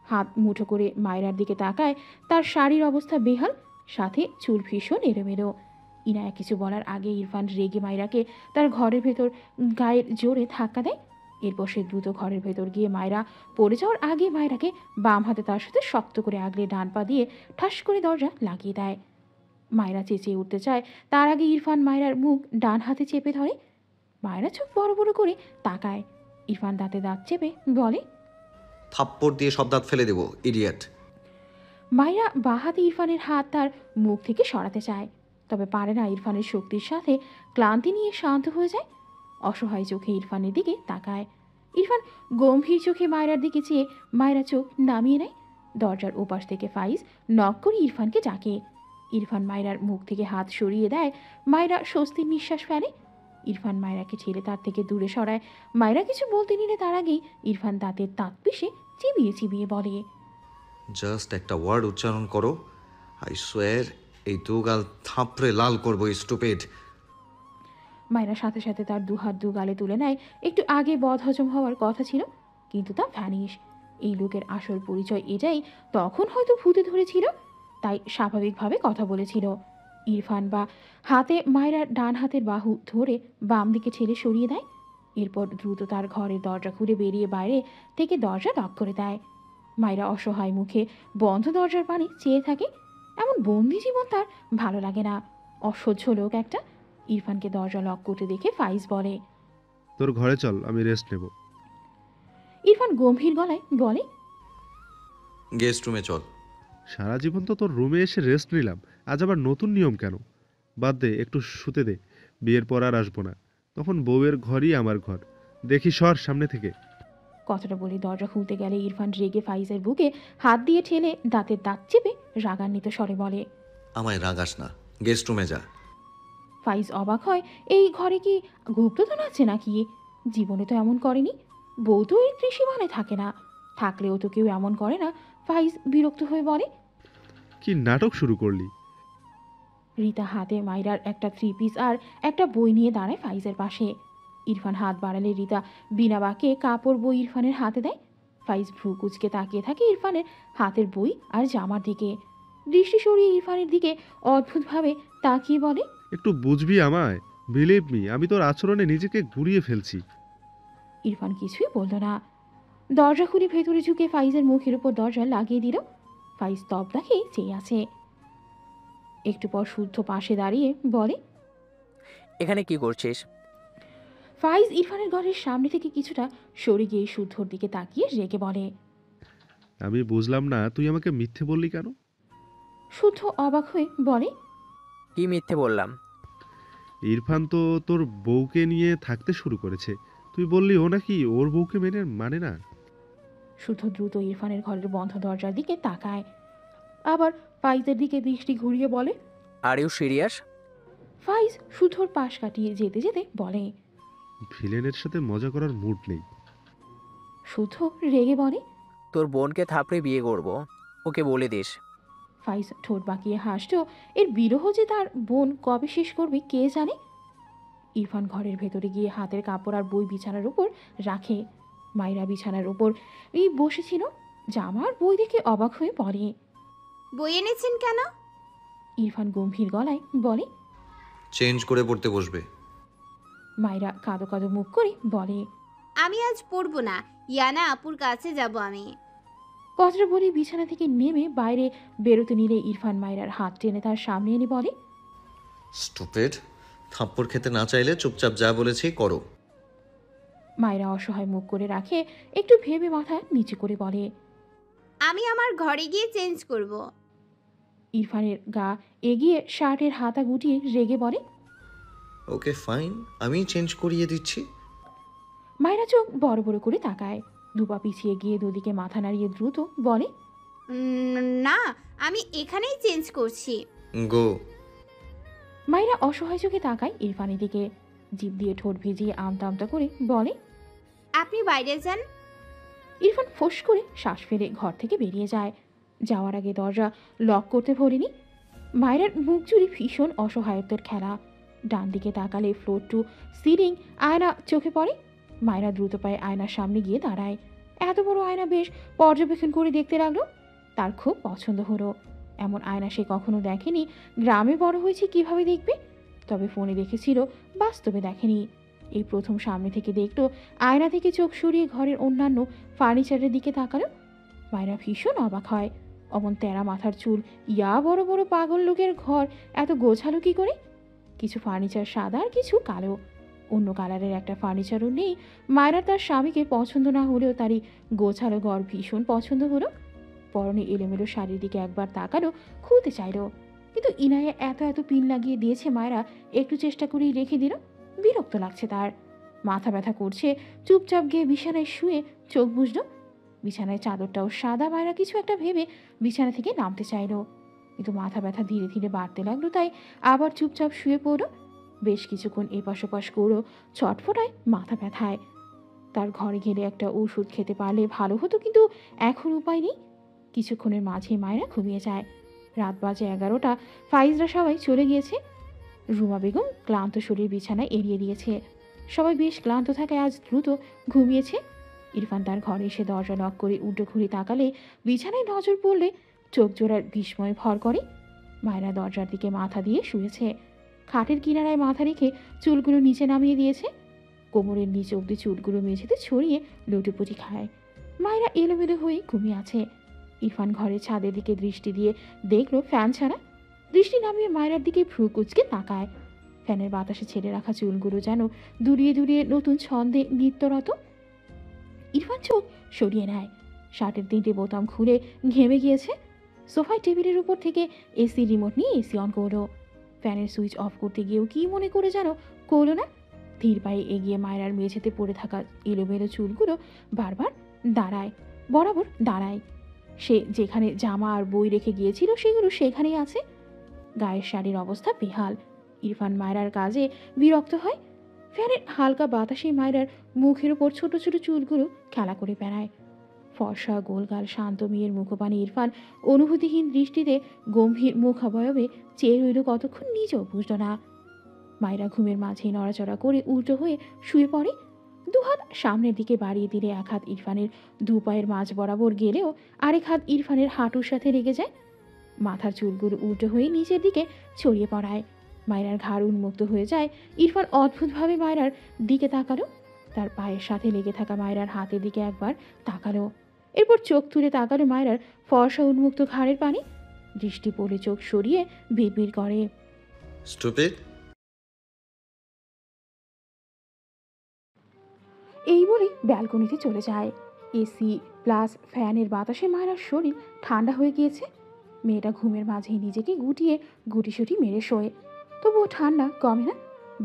হাত মুঠো করে মায়রার দিকে তাকায়। তার শাড়ির অবস্থা বেহাল, সাথে চুল ভীষণ এলোমেলো। ইনায়া কিছু বলার আগে ইরফান রেগে মায়রাকে তার ঘরের ভেতর গায়ের জোরে ধাক্কা দেয়। এরপর সে দ্রুত ঘরের ভেতর গিয়ে মায়রা পড়ে যাওয়ার আগে মায়রাকে বাম হাতে তার সাথে শক্ত করে আগলে ডান পা দিয়ে ঠাস করে দরজা লাগিয়ে দেয়। মায়রা চেঁচিয়ে উঠতে চায়, তার আগে ইরফান মায়রার মুখ ডান হাতে চেপে ধরে। মায়রা চোখ বড় বড় করে তাকায়। ইরফান দাঁতে দাঁত চেপে বলে, থাপ্পড় দিয়ে সব দাঁত ফেলে দেবো, ইডিয়েট। মায়রা বাঁ হাতে ইরফানের হাত তার মুখ থেকে সরাতে চায়, তবে পারে না। ইরফানের শক্তির সাথে ক্লান্তি নিয়ে শান্ত হয়ে যায়। অসহায় চোখে ইরফানের দিকে তাকায়। ইরফান গম্ভীর চোখে মায়রার দিকে চেয়ে মায়রা চোখ নামিয়ে নেয়। দরজার ওপাশ থেকে ফাইজ নক করে ইরফানকে ডাকে। ইরফান মায়রার মুখ থেকে হাত সরিয়ে দেয়। মায়রা স্বস্তির নিঃশ্বাস ফেলে। ইরফান মায়রাকে ঠেলে তার থেকে দূরে সরায়। মায়রা কিছু বলতে নিলে তার আগেই ইরফান দাঁতের দাঁত পিষে চিবিয়ে চিবিয়ে বলে, জাস্ট একটা ওয়ার্ড উচ্চারণ করো, আই সোয়ার এই দুগাল থাপড়ে লাল করবো, স্টুপিড। মায়রা সাথে সাথে তার দুহাত দু গালে তুলে নেয়। একটু আগে বদ হজম হওয়ার কথা ছিল, কিন্তু তা ভ্যানিশ। এই লোকের আসল পরিচয় এটাই। তখন হয়তো ভূতে ধরেছিল, তাই স্বাভাবিকভাবে কথা বলেছিল। ইরফান বা হাতে মায়রার ডান হাতের বাহু ধরে বাম দিকে ঠেলে সরিয়ে দেয়। এরপর দ্রুত তার ঘরের দরজা খুলে বেরিয়ে বাইরে থেকে দরজা লক করে দেয়। মায়রা অসহায় মুখে বন্ধ দরজার পানে চেয়ে থাকে। এমন বন্দি জীবন তার ভালো লাগে না। অসহ্য লোক একটা। ইরফানকে দরজা লক করতে দেখে ফাইজ বলে, তোর ঘরে চল, আমি রেস্ট নেব। ইরফান গম্ভীর গলায় বলে, গেস্ট রুমে চল। সারা জীবন তো তোর রুমে এসে রেস্ট নিলাম, আজ আবার নতুন নিয়ম কেন? বাদ দে, একটু শুতে দে। বিয়ের পর আর আসবো না, তখন বউয়ের ঘরই আমার ঘর। দেখি সর সামনে থেকে। কথাটা বলে দরজা খুলতে গেলে ইরফান রেগে ফাইজের বুকে হাত দিয়ে ঠেলে দাঁতের দাঁত চেপে রাগান্বিত স্বরে বলে, আমায় রাগাস না, গেস্ট রুমে যা। ফাইজ অবাক হয়, এই ঘরে কি গুপ্তধন আছে নাকি? জীবনে তো এমন করেনি। বউ তো এই ত্রিসীমানায় থাকে না, থাকলেও তো কেউ এমন করে না। ফাইজ বিরক্ত হয়ে বলে, কি নাটক শুরু করলি? রিতা হাতে মাইরার একটা 3 পিস আর একটা বই নিয়ে দাঁড়ায় ফাইজের পাশে। ইরফান হাত বাড়ালে রিতা বিনা বাক্যে কাপড় বই ইরফানের হাতে দেয়। ফাইজ ভ্রু কুচকে তাকিয়ে থাকে ইরফানের হাতের বই আর জামার দিকে। দৃষ্টি সরিয়ে ইরফানের দিকে অদ্ভুতভাবে তাকিয়ে বলে, একটু বুঝবি আমায়? বিলিভ মি, আমি তোর আচরণে নিজেকে গুড়িয়ে ফেলছি। ইরফান কিছুই বলল না। দরজা খুলে ভেতরে ঝুঁকে ফাইজের মুখের উপর দরজা লাগিয়ে দিল। ফাইজ তবদা খেয়ে চেয়ে আছে। একটু পর শুদ্ধ পাশে দাঁড়িয়ে বলে, এখানে কি করছিস? ফাইজ ইরফানের ঘরের সামনে থেকে কিছুটা সরে গিয়ে শুদ্ধর দিকে তাকিয়ে রেগে বলে। আমি বুঝলাম না তুই আমাকে মিথ্যে বললি কেন? শুদ্ধ অবাক হয়ে বলে, কি মিথ্যে বললাম? ইরফান তো তোর বউকে নিয়ে থাকতে শুরু করেছে, তুই বললি ও নাকি ওর বউকে মানে না। শুদ্ধ দ্রুত ইরফানের ঘরের বন্ধ দরজার দিকে তাকায়, আবার ফাইজের দিকে দৃষ্টি ঘুরিয়ে বলে। Are you serious? ফাইজ শুদ্ধর পাশ কাটিয়ে যেতে যেতে বলে। ভিলেনের সাথে মজা করার মুড নেই। শুদ্ধ রেগে বলে। তোর বোনকে থাপড়ে বিয়ে করব, ওকে বলে দিস। ফাইজ ঠোঁট বাঁকিয়ে হাসতো। এর বিরহ যে তার বোন কবে শেষ করবে কে জানে। ইরফান ঘরের ভেতরে গিয়ে হাতের কাপড় আর বই বিছানার উপর রাখে। মাইরা বিছানার উপর বসেছিল, জামার বই দেখে অবাক হয়ে পড়ে। বই এনেছেন কেন? ইরফান গম্ভীর গলায় বলে। চেঞ্জ করে পড়তে বসবে। মাইরা কাঁদো কাঁদো মুখ করে বলে, আমি আজ পড়বো না, ইয়ানা আপুর কাছে যাব আমি। কথাটা বলে বিছানা থেকে নেমে বাইরে বেরোতে নিলে ইরফান মাইরার হাত টেনে তার সামনে এনে বলে, স্টুপিড, থাপ্পড় খেতে না চাইলে চুপচাপ যা বলেছি করো। মাইরা অসহায় মুখ করে রাখে, একটু ভেবে মাথা নিচু করে বলে। আমি আমার ঘরে গিয়ে চেঞ্জ করব। ইরফানের গা এগিয়ে শার্টের হাতা গুটিয়ে রেগে বলে। ওকে ফাইন, আমি চেঞ্জ করিয়ে দিচ্ছি। মাইরা চোখ বড় বড় করে তাকায়, দুপা পিছিয়ে গিয়ে দুদিকে মাথা নাড়িয়ে দ্রুত বলে, না, আমি এখানেই চেঞ্জ করছি। গো। মাইরা অসহায় চোখে তাকায় ইরফানের দিকে, জিভ দিয়ে ঠোঁট ভিজিয়ে আমতা আমতা করে বলে। আপনি বাইরে যান। ইরফান ফোঁস করে শ্বাস ফেলে ঘর থেকে বেরিয়ে যায়। যাওয়ার আগে দরজা লক করতে ভোলেনি। মায়ের মুখ জুড়ে ভীষণ অসহায়ত্বের খেলা। ডান দিকে তাকালে ফ্লোর টু সিলিং আয়না চোখে পড়ে। মায়েরা দ্রুত পায়ে আয়নার সামনে গিয়ে দাঁড়ায়। এত বড় আয়না বেশ পর্যবেক্ষণ করে দেখতে লাগলো। তার খুব পছন্দ হলো। এমন আয়না সে কখনো দেখেনি। গ্রামে বড় হয়েছে কিভাবে দেখবে? তবে ফোনে দেখেছিল, বাস্তবে দেখেনি। এই প্রথম সামনে থেকে দেখলো। আয়না থেকে চোখ সরিয়ে ঘরের অন্যান্য ফার্নিচারের দিকে তাকালো। মায়েরা ভীষণ অবাক হয়। অমন তেরা মাথার চুল, ইয়া বড় বড় পাগল লোকের ঘর এত গোছালো কি করে? কিছু ফার্নিচার সাদা আর কিছু কালো। অন্য কালারের একটা ফার্নিচারও নেই। মায়েরা তার স্বামীকে পছন্দ না হলেও তারই গোছালো ঘর ভীষণ পছন্দ হলো। পরনে এলোমেলো শাড়ির দিকে একবার তাকালো, খুলতে চাইল, কিন্তু ইনায়ে এত এত পিন লাগিয়ে দিয়েছে। মায়েরা একটু চেষ্টা করেই রেখে দিল। বিরক্ত লাগছে তার, মাথা ব্যথা করছে। চুপচাপ গিয়ে বিছানায় শুয়ে চোখ বুঝল। বিছানায় চাদরটাও সাদা। মায়েরা কিছু একটা ভেবে বিছানা থেকে নামতে চাইল, কিন্তু মাথা ব্যথা ধীরে ধীরে বাড়তে লাগলো। তাই আবার চুপচাপ শুয়ে পড়ল। বেশ কিছুক্ষণ এপাশ ওপাশ করো, ছটফটায় মাথা ব্যথায়। তার ঘরে গেলে একটা ওষুধ খেতে পারলে ভালো হতো, কিন্তু এখন উপায় নেই। কিছুক্ষণের মাঝে মায়েরা ঘুমিয়ে যায়। রাত বাজে 11টা। ফাইজরা সবাই চলে গিয়েছে। রুমা বেগম ক্লান্ত শরীর বিছানায় এড়িয়ে দিয়েছে। সবাই বেশ ক্লান্ত থাকায় আজ দ্রুত ঘুমিয়েছে। ইরফান তার ঘরে এসে দরজা লক করে উল্টো ঘুরে তাকালে বিছানায় নজর পড়লে চোখ জোড়ার বিস্ময় ভর করে। মায়েরা দরজার দিকে মাথা দিয়ে শুয়েছে। খাটের কিনারায় মাথা রেখে চুলগুলো নিচে নামিয়ে দিয়েছে। কোমরের নিচে অব্দি চুলগুলো মেঝেতে ছড়িয়ে লুটোপুটি খায়। মায়েরা এলোমেলো হয়ে ঘুমিয়ে আছে। ইরফান ঘরের ছাদের দিকে দৃষ্টি দিয়ে দেখলো ফ্যান ছাড়া। দৃষ্টি নামিয়ে মায়েরার দিকে ভ্রু কুচকে তাকায়। ফ্যানের বাতাসে ছেড়ে রাখা চুলগুলো যেন দুড়িয়ে দুড়িয়ে নতুন ছন্দে নৃত্যরত। ইরফান চোখ সরিয়ে নেয়। শার্টের 3টে বোতাম খুলে ঘেমে গিয়েছে। সোফায় টেবিলের উপর থেকে এসি রিমোট নিয়ে এসি অন করলো। ফ্যানের সুইচ অফ করতে গিয়েও কি মনে করে যেন করলো না। ধীর পায়ে এগিয়ে মায়েরার মেঝেতে পড়ে থাকা এলোমেলো চুলগুলো বারবার দাঁড়ায়, বরাবর দাঁড়ায়। সে যেখানে জামা আর বই রেখে গিয়েছিল সেগুলো সেখানেই আছে। গায়ের শাড়ির অবস্থা বেহাল। ইরফান মায়েরার কাজে বিরক্ত হয়। ফ্যানের হালকা বাতাসে মায়েরার মুখের ওপর ছোট ছোট চুলগুলো খেলা করে বেড়ায়। ফর্সা গোলগাল শান্ত মেয়ের মুখপানে ইরফান অনুভূতিহীন দৃষ্টিতে গম্ভীর মুখাবয়বে চেয়ে রইল কতক্ষণ নিজেও বুঝল না। মায়েরা ঘুমের মাঝেই নড়াচড়া করে উল্টো হয়ে শুয়ে পড়ে। দুহাত সামনের দিকে বাড়িয়ে দিলে এক হাত ইরফানের দু পায়ের মাঝ বরাবর গেলেও আরেক হাত ইরফানের হাঁটুর সাথে লেগে যায়। মাথার চুলগুলো উল্টো হয়ে নিচের দিকে ছড়িয়ে পড়ায়। মায়রার ঘাড় উন্মুক্ত হয়ে যায়। ইরফান অদ্ভুতভাবে মায়রার দিকে তাকালো। তার পায়ের সাথে লেগে থাকা মায়রার হাতের দিকে একবার তাকালো, এরপর চোখ তুলে তাকালো মায়রার ফর্সা উন্মুক্ত ঘাড়ের পানে। দৃষ্টি পড়ে চোখ সরিয়ে বিড়বিড় করে, স্টুপিড। এই বলে ব্যালকনিতে চলে যায়। এসি প্লাস ফ্যানের বাতাসে মায়রার শরীর ঠান্ডা হয়ে গিয়েছে। মেয়েটা ঘুমের মাঝেই নিজেকে গুটিয়ে গুটিসুটি মেরে শোয়, তবুও ঠান্ডা কমে না।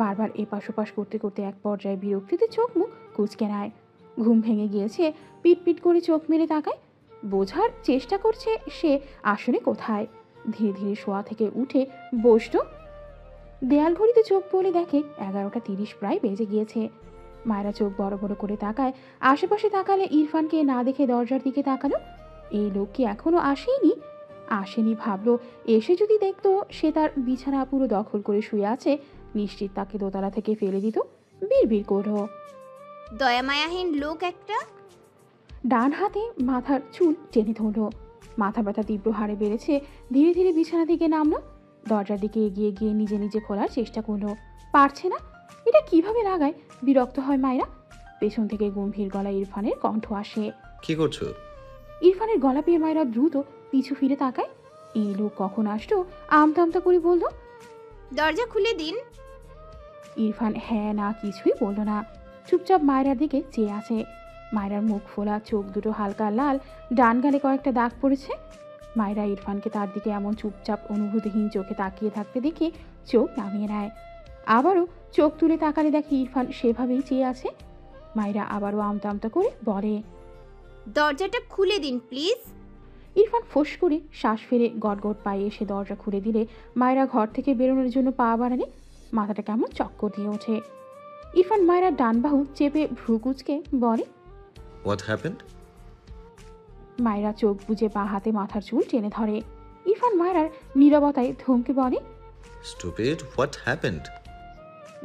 বারবার এপাশ ওপাশ করতে করতে এক পর্যায়ে বিরক্তিতে চোখ মুখ কুঁচকে নেয়। ঘুম ভেঙে গিয়েছে, পিটপিট করে চোখ মেলে তাকায়। বোঝার চেষ্টা করছে সে আসলে কোথায়। ধীরে ধীরে শোয়া থেকে উঠে বসল। দেয়াল ঘড়িতে চোখ পড়ে দেখে 11:30 প্রায় বেজে গিয়েছে। মায়েরা চোখ বড় বড় করে তাকায়। আশেপাশে তাকালে ইরফানকে না দেখে দরজার দিকে তাকালো। এই লোক কি এখনো আসেনি ভাবলো। এসে যদি দেখতো সে তার বিছানা পুরো দখল করে শুয়ে আছে, নিশ্চিত তাকে দোতলা থেকে ফেলে দিত। বিড়বিড় করল, দয়ামায়াহীন লোক একটা। ডান হাতে মাথার চুল টেনে ধরল। মাথা ব্যথা তীব্র হারে বেড়েছে। ধীরে ধীরে বিছানা থেকে নামলো। দরজার দিকে এগিয়ে গিয়ে নিজে নিজে খোলার চেষ্টা করলো, পারছে না। এটা কিভাবে লাগায়। বিরক্ত হয় মায়েরা। পেছন থেকে গম্ভীর গলায় ইরফানের কণ্ঠ আসে, কি করছো? ইরফানের গলা পেয়ে মায়েরা দ্রুত পিছু ফিরে তাকায়। এই লোক কখন আসলো আমতা আমতা করে বলল, দরজা খুলে দিন। ইরফান হ্যাঁ না কিছুই বলল না, চুপচাপ মায়েরার দিকে চেয়ে আছে। মায়েরার মুখ ফোলা, চোখ দুটো হালকা লাল, ডান গালে কয়েকটা দাগ পড়েছে। মায়েরা ইরফানকে তার দিকে এমন চুপচাপ অনুভূতিহীন চোখে তাকিয়ে থাকতে দেখে চোখ নামিয়ে নেয়। আবারও চোখ তুলে তাকালে দেখে ইরফান সেভাবেই চেয়ে আছে। মায়েরা আবারও আমতা আমতা করে বলে, দরজাটা খুলে দিন প্লিজ। ইরফান ফোঁস করে শ্বাস ফেলে গটগট পায়ে এসে দরজা খুলে দিলে মায়েরা ঘর থেকে বেরোনোর জন্য পা বাড়ালে মাথাটা কেমন চক্কর দিয়ে ওঠে। ইরফান মায়েরা ডান বাহু চেপে ভ্রু কুঁচকে বলে, হোয়াট হ্যাপেন্ড? মায়েরা চোখ বুজে পা হাতে মাথার চুল টেনে ধরে। ইরফান মায়েরার নীরবতায় ধমকে বলে, স্টুপিড, হোয়াট হ্যাপেন্ড?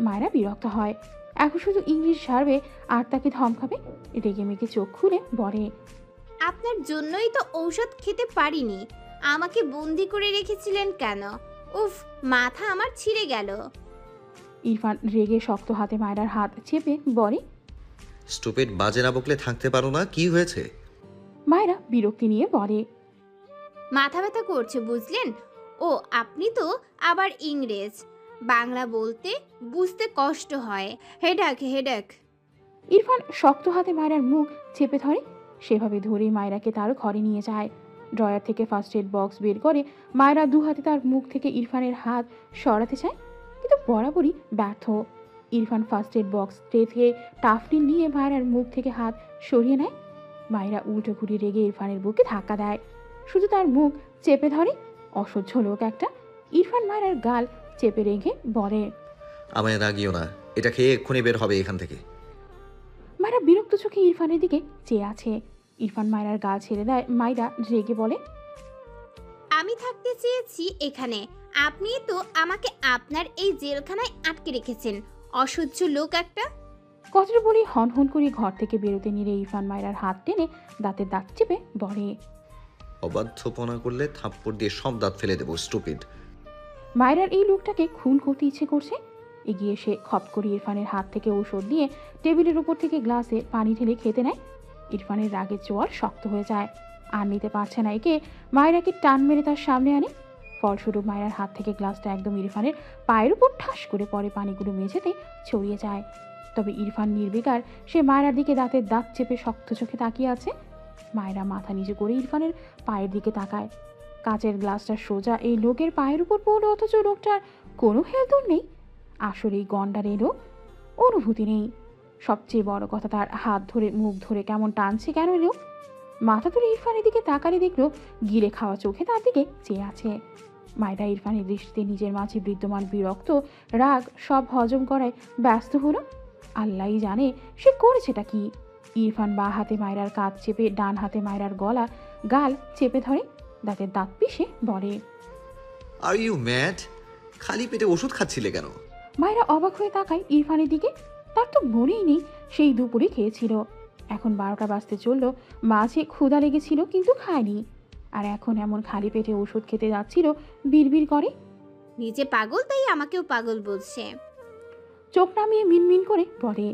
মায়েরা বিরক্ত হয়। এখন শুধু ইংলিশ ছাড়বে আর তাকে ধমকাবে। রেগে মেগে চোখ খুলে বলে, আপনার জন্যই তো ঔষধ খেতে পারিনি। আমাকে বন্দি করে রেখেছিলেন কেন? উফ, মাথা আমার ছিঁড়ে গেল। ইরফান রেগে শক্ত হাতে মায়েরার হাত চেপে বলে, স্টুপিড, বাজে না বকলে থাকতে পারো না? কি হয়েছে? মায়েরা বিরক্তি নিয়ে বলে, মাথা ব্যথা করছে বুঝলেন? ও আপনি তো আবার ইংরেজ। বাংলা বলতে বুঝতে কষ্ট হয়। হেডেক। ইরফান শক্ত হাতে মায়েরার মুখ চেপে ধরে। সেভাবে ধরে মায়েরাকে তার ঘরে নিয়ে যায়। ড্রয়ার থেকে ফার্স্ট এড বক্স বের করে মায়েরা দু হাতে তার মুখ থেকে ইরফানের হাত সরাতে চায়, কিন্তু বরাবরই ব্যর্থ। ইরফান ফার্স্ট এড বক্স থেকে টাফটিন নিয়ে মায়েরার মুখ থেকে হাত সরিয়ে নেয়। মায়েরা উল্টো ঘুরে রেগে ইরফানের বুকে ধাক্কা দেয়, শুধু তার মুখ চেপে ধরে। অসহ্য লোক একটা। ইরফান মায়েরার গাল চেপে রেখে বলে, আমায় রাগিও না, এটা খেয়ে এক্ষুনি বের হবে এখান থেকে। মায়েরা বিরক্ত চোখে ইরফানের দিকে চেয়ে আছে। ইরফান মায়েরার গাল ছেড়ে দেয়। মায়েরা রেগে বলে, আমি থাকতে চেয়েছি এখানে, আপনি তো আমাকে আপনার এই জেলখানায় আটকে রেখেছেন। অসহ্য লোক একটা। কথাটা বলে হন হন করে ঘর থেকে বেরোতে নিলে ইরফান মায়েরার হাত টেনে দাঁতের দাঁত চেপে বলে, অবাধ্যপনা করলে থাপ্পড় দিয়ে সব দাঁত ফেলে দেবো, স্টুপিড। মায়েরার এই লোকটাকে খুন করতে ইচ্ছে করছে। এগিয়ে এসে খপ করে ইরফানের হাত থেকে ঔষধ নিয়ে টেবিলের উপর থেকে গ্লাসে পানি ঢেলে খেতে নেয়। ইরফানের রাগের জোয়ার শক্ত হয়ে যায়। আর নিতে পারছে না একে। মায়েরাকে টান মেরে তার সামনে আনে। ফলস্বরূপ মায়েরার হাত থেকে গ্লাসটা একদম ইরফানের পায়ের উপর ঠাস করে পরে পানিগুলো মেঝেতে ছড়িয়ে যায়। তবে ইরফান নির্বিকার। সে মায়েরার দিকে দাঁতের দাঁত চেপে শক্ত চোখে তাকিয়ে আছে। মায়েরা মাথা নিচু করে ইরফানের পায়ের দিকে তাকায়। কাচের গ্লাসটা সোজা এই লোকের পায়ের উপর পড়লো, অথচ লোকটার কোনো হেলদোল নেই। আসলে এই গন্ডার এলো, অনুভূতি নেই। সবচেয়ে বড় কথা, তার হাত ধরে মুখ ধরে কেমন টানছে কেন এলো। মাথা তুলে ইরফানের দিকে তাকালে দেখলো গিলে খাওয়া চোখে তার দিকে চেয়ে আছে। মায়েরা ইরফানের দৃষ্টিতে নিজের মাঝে বিদ্যমান বিরক্ত রাগ সব হজম করায় ব্যস্ত হলো। আল্লাহই জানে সে করেছেটা কি। ইরফান বা হাতে মায়রার কাঁধ চেপে ডান হাতে মায়রার গাল চেপে ধরে, দাঁতের দাঁত পিষে বলে। Are you mad? খালি পেটে ওষুধ খাচ্ছিলে কেন? মায়রা অবাক হয়ে তাকায় ইরফানের দিকে। তার তো মনেই নেই সেই দুপুরে খেয়েছিল। এখন 12টা বাজতে চললো। মাঝে ক্ষুধা লেগেছিল কিন্তু খায়নি, আর এখন এমন খালি পেটে ওষুধ খেতে যাচ্ছিল, বিড়বিড় করে। নিজে পাগল তাই আমাকেও পাগল বলছে। চোখ নামিয়ে মিনমিন করে বলে।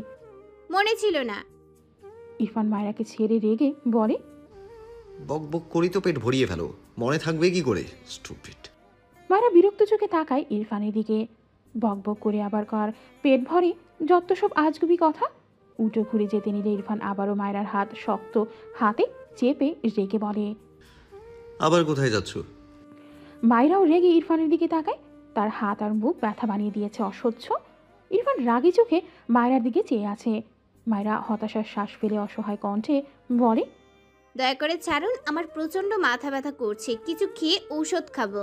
মনে ছিল না। ইরফান মায়রাকে ছেড়ে রেগে বলে। বক বক করি তো পেট ভরিয়ে ফেলো, মনে থাকবে কি করে? স্টুপিড। মায়রা বিরক্ত চোখে তাকায় ইরফানের দিকে। বক বক করে আবার কার পেট ভরে, যত সব আজগুবি কথা। উল্টো ঘুরে যেতে নিলে ইরফান আবারও মায়রার হাত শক্ত হাতে চেপে রেগে বলে। আবার কোথায় যাচ্ছ? মায়রাও রেগে ইরফানের দিকে তাকায়। তার হাত আর মুখ ব্যথা বানিয়ে দিয়েছে অসহ্য। ইরফান রাগী চোখে মায়রার দিকে চেয়ে আছে। মায়রা হতাশার শ্বাস ফেলে অসহায় কণ্ঠে বলে। দয়া করে ছাড়ুন, আমার প্রচন্ড মাথা ব্যথা করছে, কিছু খেয়ে ঔষধ খাবো।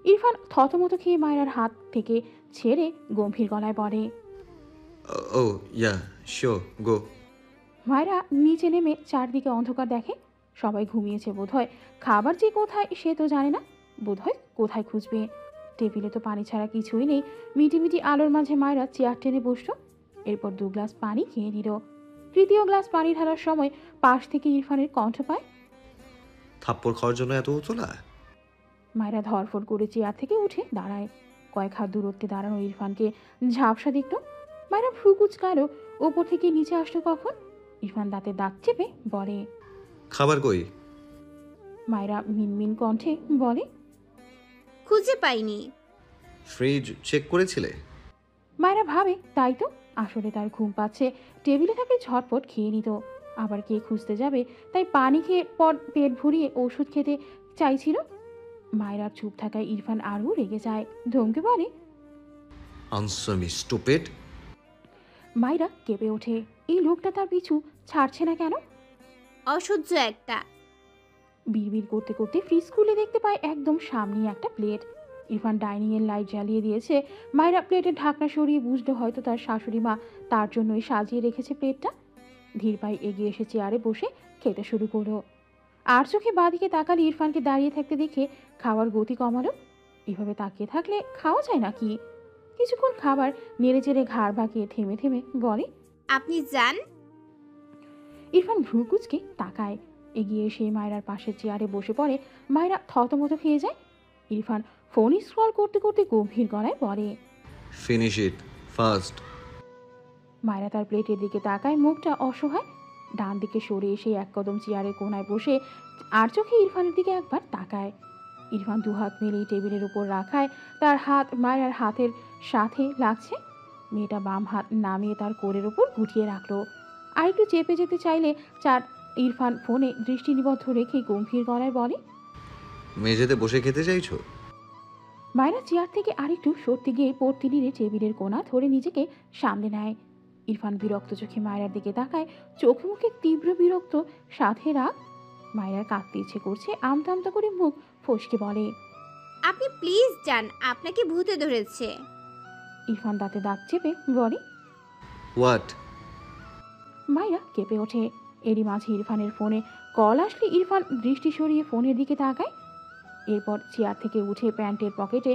ইরফান থতমত খেয়ে মায়রার হাত থেকে ছেড়ে গম্ভীর গলায় বলে। ও ইয়া শিওর, গো। মায়রা নিচে নেমে চারদিকে অন্ধকার দেখে। সবাই ঘুমিয়েছে বোধহয়। খাবার যে কোথায় সে তো জানে না। বোধহয় কোথায় খুঁজবে। টেবিলে তো পানি ছাড়া কিছুই নেই। মিটিমিটি আলোর মাঝে মায়রা চেয়ার টেনে বসল। এরপর 2 গ্লাস পানি খেয়ে নিল। তৃতীয় গ্লাস পানি ঢালার সময় পাশ থেকে ইরফানের কণ্ঠ পায়। থাপ্পড় খাওয়ার জন্য এত উতলা? মায়রা ধরফর করে চেয়ার থেকে উঠে দাঁড়ায়। কয়েক হাত দূরত্বে দাঁড়ানো ইরফানকে ঝাপসা দেখল। মায়রা ভ্রু কুঁচকালো। ওপর থেকে নিচে আসলো কখন? ইরফান দাঁতে দাঁত চেপে বলে। খাবার কই? মায়রা মিনমিন কণ্ঠে বলে। খুঁজে পাইনি। ফ্রিজ চেক করেছিলে? মায়রা ভাবে তাই তো। আসলে তার ঘুম পাচ্ছে। টেবিলে থাকলে ঝটপট খেয়ে নিত। আবার কে খুঁজতে যাবে, তাই পানি খেয়ে পর পেট ভরিয়ে ওষুধ খেতে চাইছিল। মায়রার চুপ থাকায় ইরফান আরও রেগে যায়। ধমকে বলে। Answer me stupid. মায়রা কেঁপে ওঠে। এই লোকটা তার পিছু ছাড়ছে না কেন? অসহ্য একটা। বিড়বিড় করতে করতে ফ্রিজ খুলে দেখতে পায় একদম সামনেই একটা প্লেট। ইরফান ডাইনিংয়ের লাইট জ্বালিয়ে দিয়েছে। মায়রা প্লেটের ঢাকনা সরিয়ে বুঝলো হয়তো তার শাশুড়ি মা তার জন্যই সাজিয়ে রেখেছে প্লেটটা। ধীর পায়ে এগিয়ে এসে চেয়ারে বসে খেতে শুরু করলো। আর চোখে বাঁদিকে তাকালে ইরফানকে দাঁড়িয়ে থাকতে দেখে খাওয়ার গতি কমালো। এভাবে তাকিয়ে থাকলে খাওয়া যায় নাকি? কিছুক্ষণ খাবার নেড়ে চেড়ে ঘাড় বাঁকিয়ে থেমে থেমে বলে। আপনি যান। ইরফান ভ্রু কুঁচকে তাকায়। এগিয়ে এসে মায়রার পাশের চেয়ারে বসে পড়ে। মায়রা থতমত খেয়ে যায়। ইরফান ফোন স্ক্রল করতে করতে গম্ভীর গলায় বলে। Finish it fast. মায়রা তার প্লেটের দিকে তাকায়, মুখটা অসহায়। ডান দিকে সরে এসে এক কদম চেয়ারের কোনায় বসে আর চোখে ইরফানের দিকে একবার তাকায়। ইরফান 2 হাত মেলেই টেবিলের উপর রাখায় তার হাত মায়রার হাতের সাথে লাগছে। মেয়েটা বাম হাত নামিয়ে তার কোলের উপর গুটিয়ে রাখলো। আর একটু চেপে যেতে চাইলে ইরফান ফোনে দৃষ্টি নিবদ্ধ রেখে গম্ভীর গলায় বলে। মেঝেতে বসে খেতে চাইছো? মায়রা চেয়ার থেকে আরেকটু সরতে গিয়ে পড়তে নিলে টেবিলের কোণা ধরে নিজেকে সামলে নেয়। ইরফান বিরক্ত চোখে মায়রার দিকে তাকায়। চোখে মুখে তীব্র বিরক্ত, সাথে রাগ। মায়রার কাঁদতে ইচ্ছে করছে। আমতা আমতা করে মুখ ফসকে বলে। আপনি প্লিজ যান, আপনাকে ভূতে ধরেছে। ইরফান দাঁতে দাঁত চেপে বলে। হোয়াট? মায়রা কেঁপে ওঠে। এরই মাঝে ইরফানের ফোনে কল আসলে ইরফান দৃষ্টি সরিয়ে ফোনের দিকে তাকায়। এরপর চেয়ার থেকে উঠে প্যান্টের পকেটে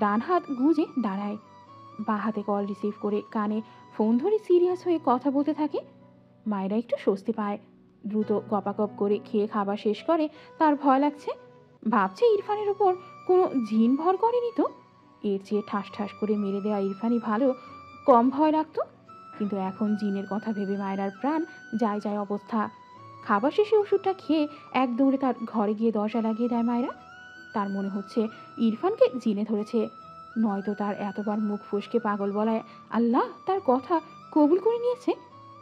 ডান হাত গুঁজে দাঁড়ায়। বাঁ হাতে কল রিসিভ করে কানে ফোন ধরে সিরিয়াস হয়ে কথা বলতে থাকে। মায়রা একটু স্বস্তি পায়। দ্রুত গপাগপ করে খেয়ে খাবার শেষ করে। তার ভয় লাগছে। ভাবছে ইরফানের উপর কোনো জিন ভর করেনি তো। এর চেয়ে ঠাস ঠাস করে মেরে দেওয়া ইরফানই ভালো, কম ভয় লাগতো। কিন্তু এখন জিনের কথা ভেবে মায়রার প্রাণ যায় যায় অবস্থা। খাবার শেষে ওষুধটা খেয়ে এক দৌড়ে তার ঘরে গিয়ে দরজা লাগিয়ে দেয় মায়রা। তার মনে হচ্ছে ইরফানকে জিনে ধরেছে, নয়তো তার এতবার মুখ ফসকে পাগল বলায় আল্লাহ তার কথা কবুল করে নিয়েছে।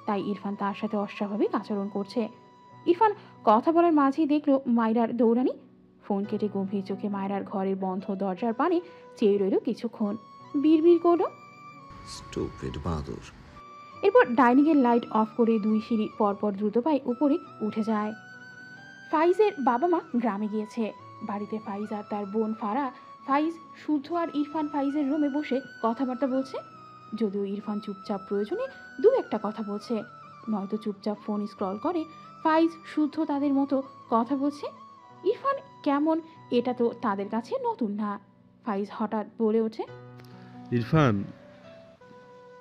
তাই ইরফান তার সাথে অস্বাভাবিক আচরণ করছে। ইরফান কথা বলার মাঝেই দেখলো মায়রার দৌড়ানি। ফোন কেটে গম্ভীর চোখে মায়রার ঘরের বন্ধ দরজার পানে চেয়ে রইল কিছুক্ষণ। বিড়বিড় করলো। স্টুপিড বাঁদর। এরপর ডাইনিংয়ের লাইট অফ করে 2 সিঁড়ি পরপর দ্রুত পায়ে উপরে উঠে যায়। ফাইজের বাবা মা গ্রামে গিয়েছে। বাড়িতে ফাইজ আর তার বোন ফারা। ফাইজ, শুদ্ধ আর ইরফান ফাইজের রুমে বসে কথাবার্তা বলছে। যদিও ইরফান চুপচাপ প্রয়োজনে 2 একটা কথা বলছে। নয়তো চুপচাপ ফোন স্ক্রল করে। ফাইজ শুদ্ধ তাদের মতো কথা বলছে। ইরফান কেমন এটা তো তাদের কাছে নতুন না। ফাইজ হঠাৎ বলে ওঠে, ইরফান,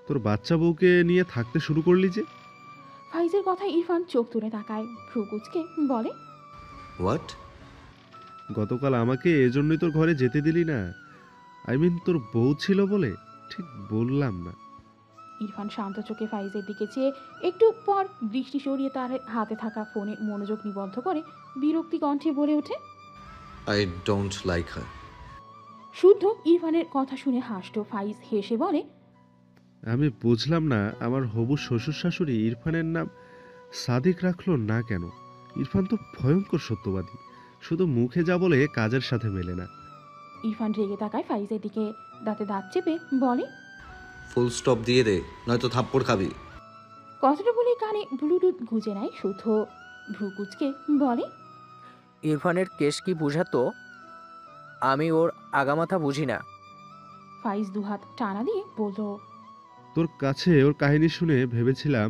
তোর বাচ্চা বউকে নিয়ে থাকতে শুরু করলি যে? ফাইজের কথায় ইরফান চোখ তুলে তাকায়, ভ্রু কুঁচকে বলে, হোয়াট? গতকাল আমাকে এজন্যই তোর ঘরে যেতে দিলি না? আই মিন তোর বউ ছিল বলে? ঠিক বললাম না? ইরফান শান্ত চোখে ফাইজের দিকে চেয়ে একটু পর দৃষ্টি সরিয়ে তার হাতে থাকা ফোনে মনোযোগ নিবদ্ধ করে বিরক্তি কণ্ঠে বলে ওঠে। I don't like her. শুদ্ধ ইরফানের কথা শুনে হাসল। ফাইজ হেসে বলে, আমি বুঝলাম না আমার হবু শ্বশুর শাশুড়ি ইরফানের নাম সাদিক রাখলো না কেন? ইরফান তো ভয়ঙ্কর সত্যবাদী, শুধু মুখে যা বলে কাজের সাথে মেলে না। ইরফান রেগে তাকায় ফাইজের দিকে, দাঁতে দাঁত চেপে বলে, ফুল স্টপ দিয়ে দে, নয়তো থাপ্পড় খাবি। কথাটা বলে কানে ব্লুটুথ গুঁজে নেয় শুদ্ধ। ভ্রু কুঁচকে বলে, ইরফানের কেস কি বুঝাতো? আমি ওর আগামাথা বুঝি না। ফাইজ দুহাত টানা দিয়ে বলল, তোর কাছে ওর কাহিনী শুনে ভেবেছিলাম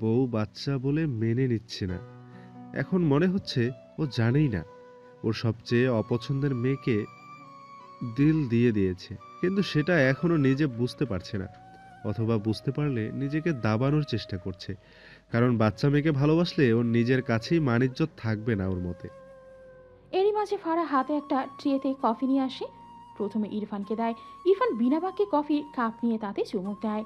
বউ বাচ্চা বলে মেনে নিচ্ছে না। এখন মনে হচ্ছে ও জানেই না ওর সবচেয়ে অপছন্দের মেয়েকে দিল দিয়ে দিয়েছে, কিন্তু সেটা এখনো নিজে বুঝতে পারছে না, অথবা বুঝতে পারলে নিজেকে দাবানোর চেষ্টা করছে। কারণ বাচ্চা মেয়েকে ভালোবাসলে ওর নিজের কাছেই মানিজ্যত থাকবে না ওর মতে। এরই মাঝে ফারা হাতে একটা ট্রেতে কফি নিয়ে আসে। প্রথমে ইরফানকে দেয়। ইরফান বিনা বাক্যে কফির কাপ নিয়ে তাতে চুমুক দেয়।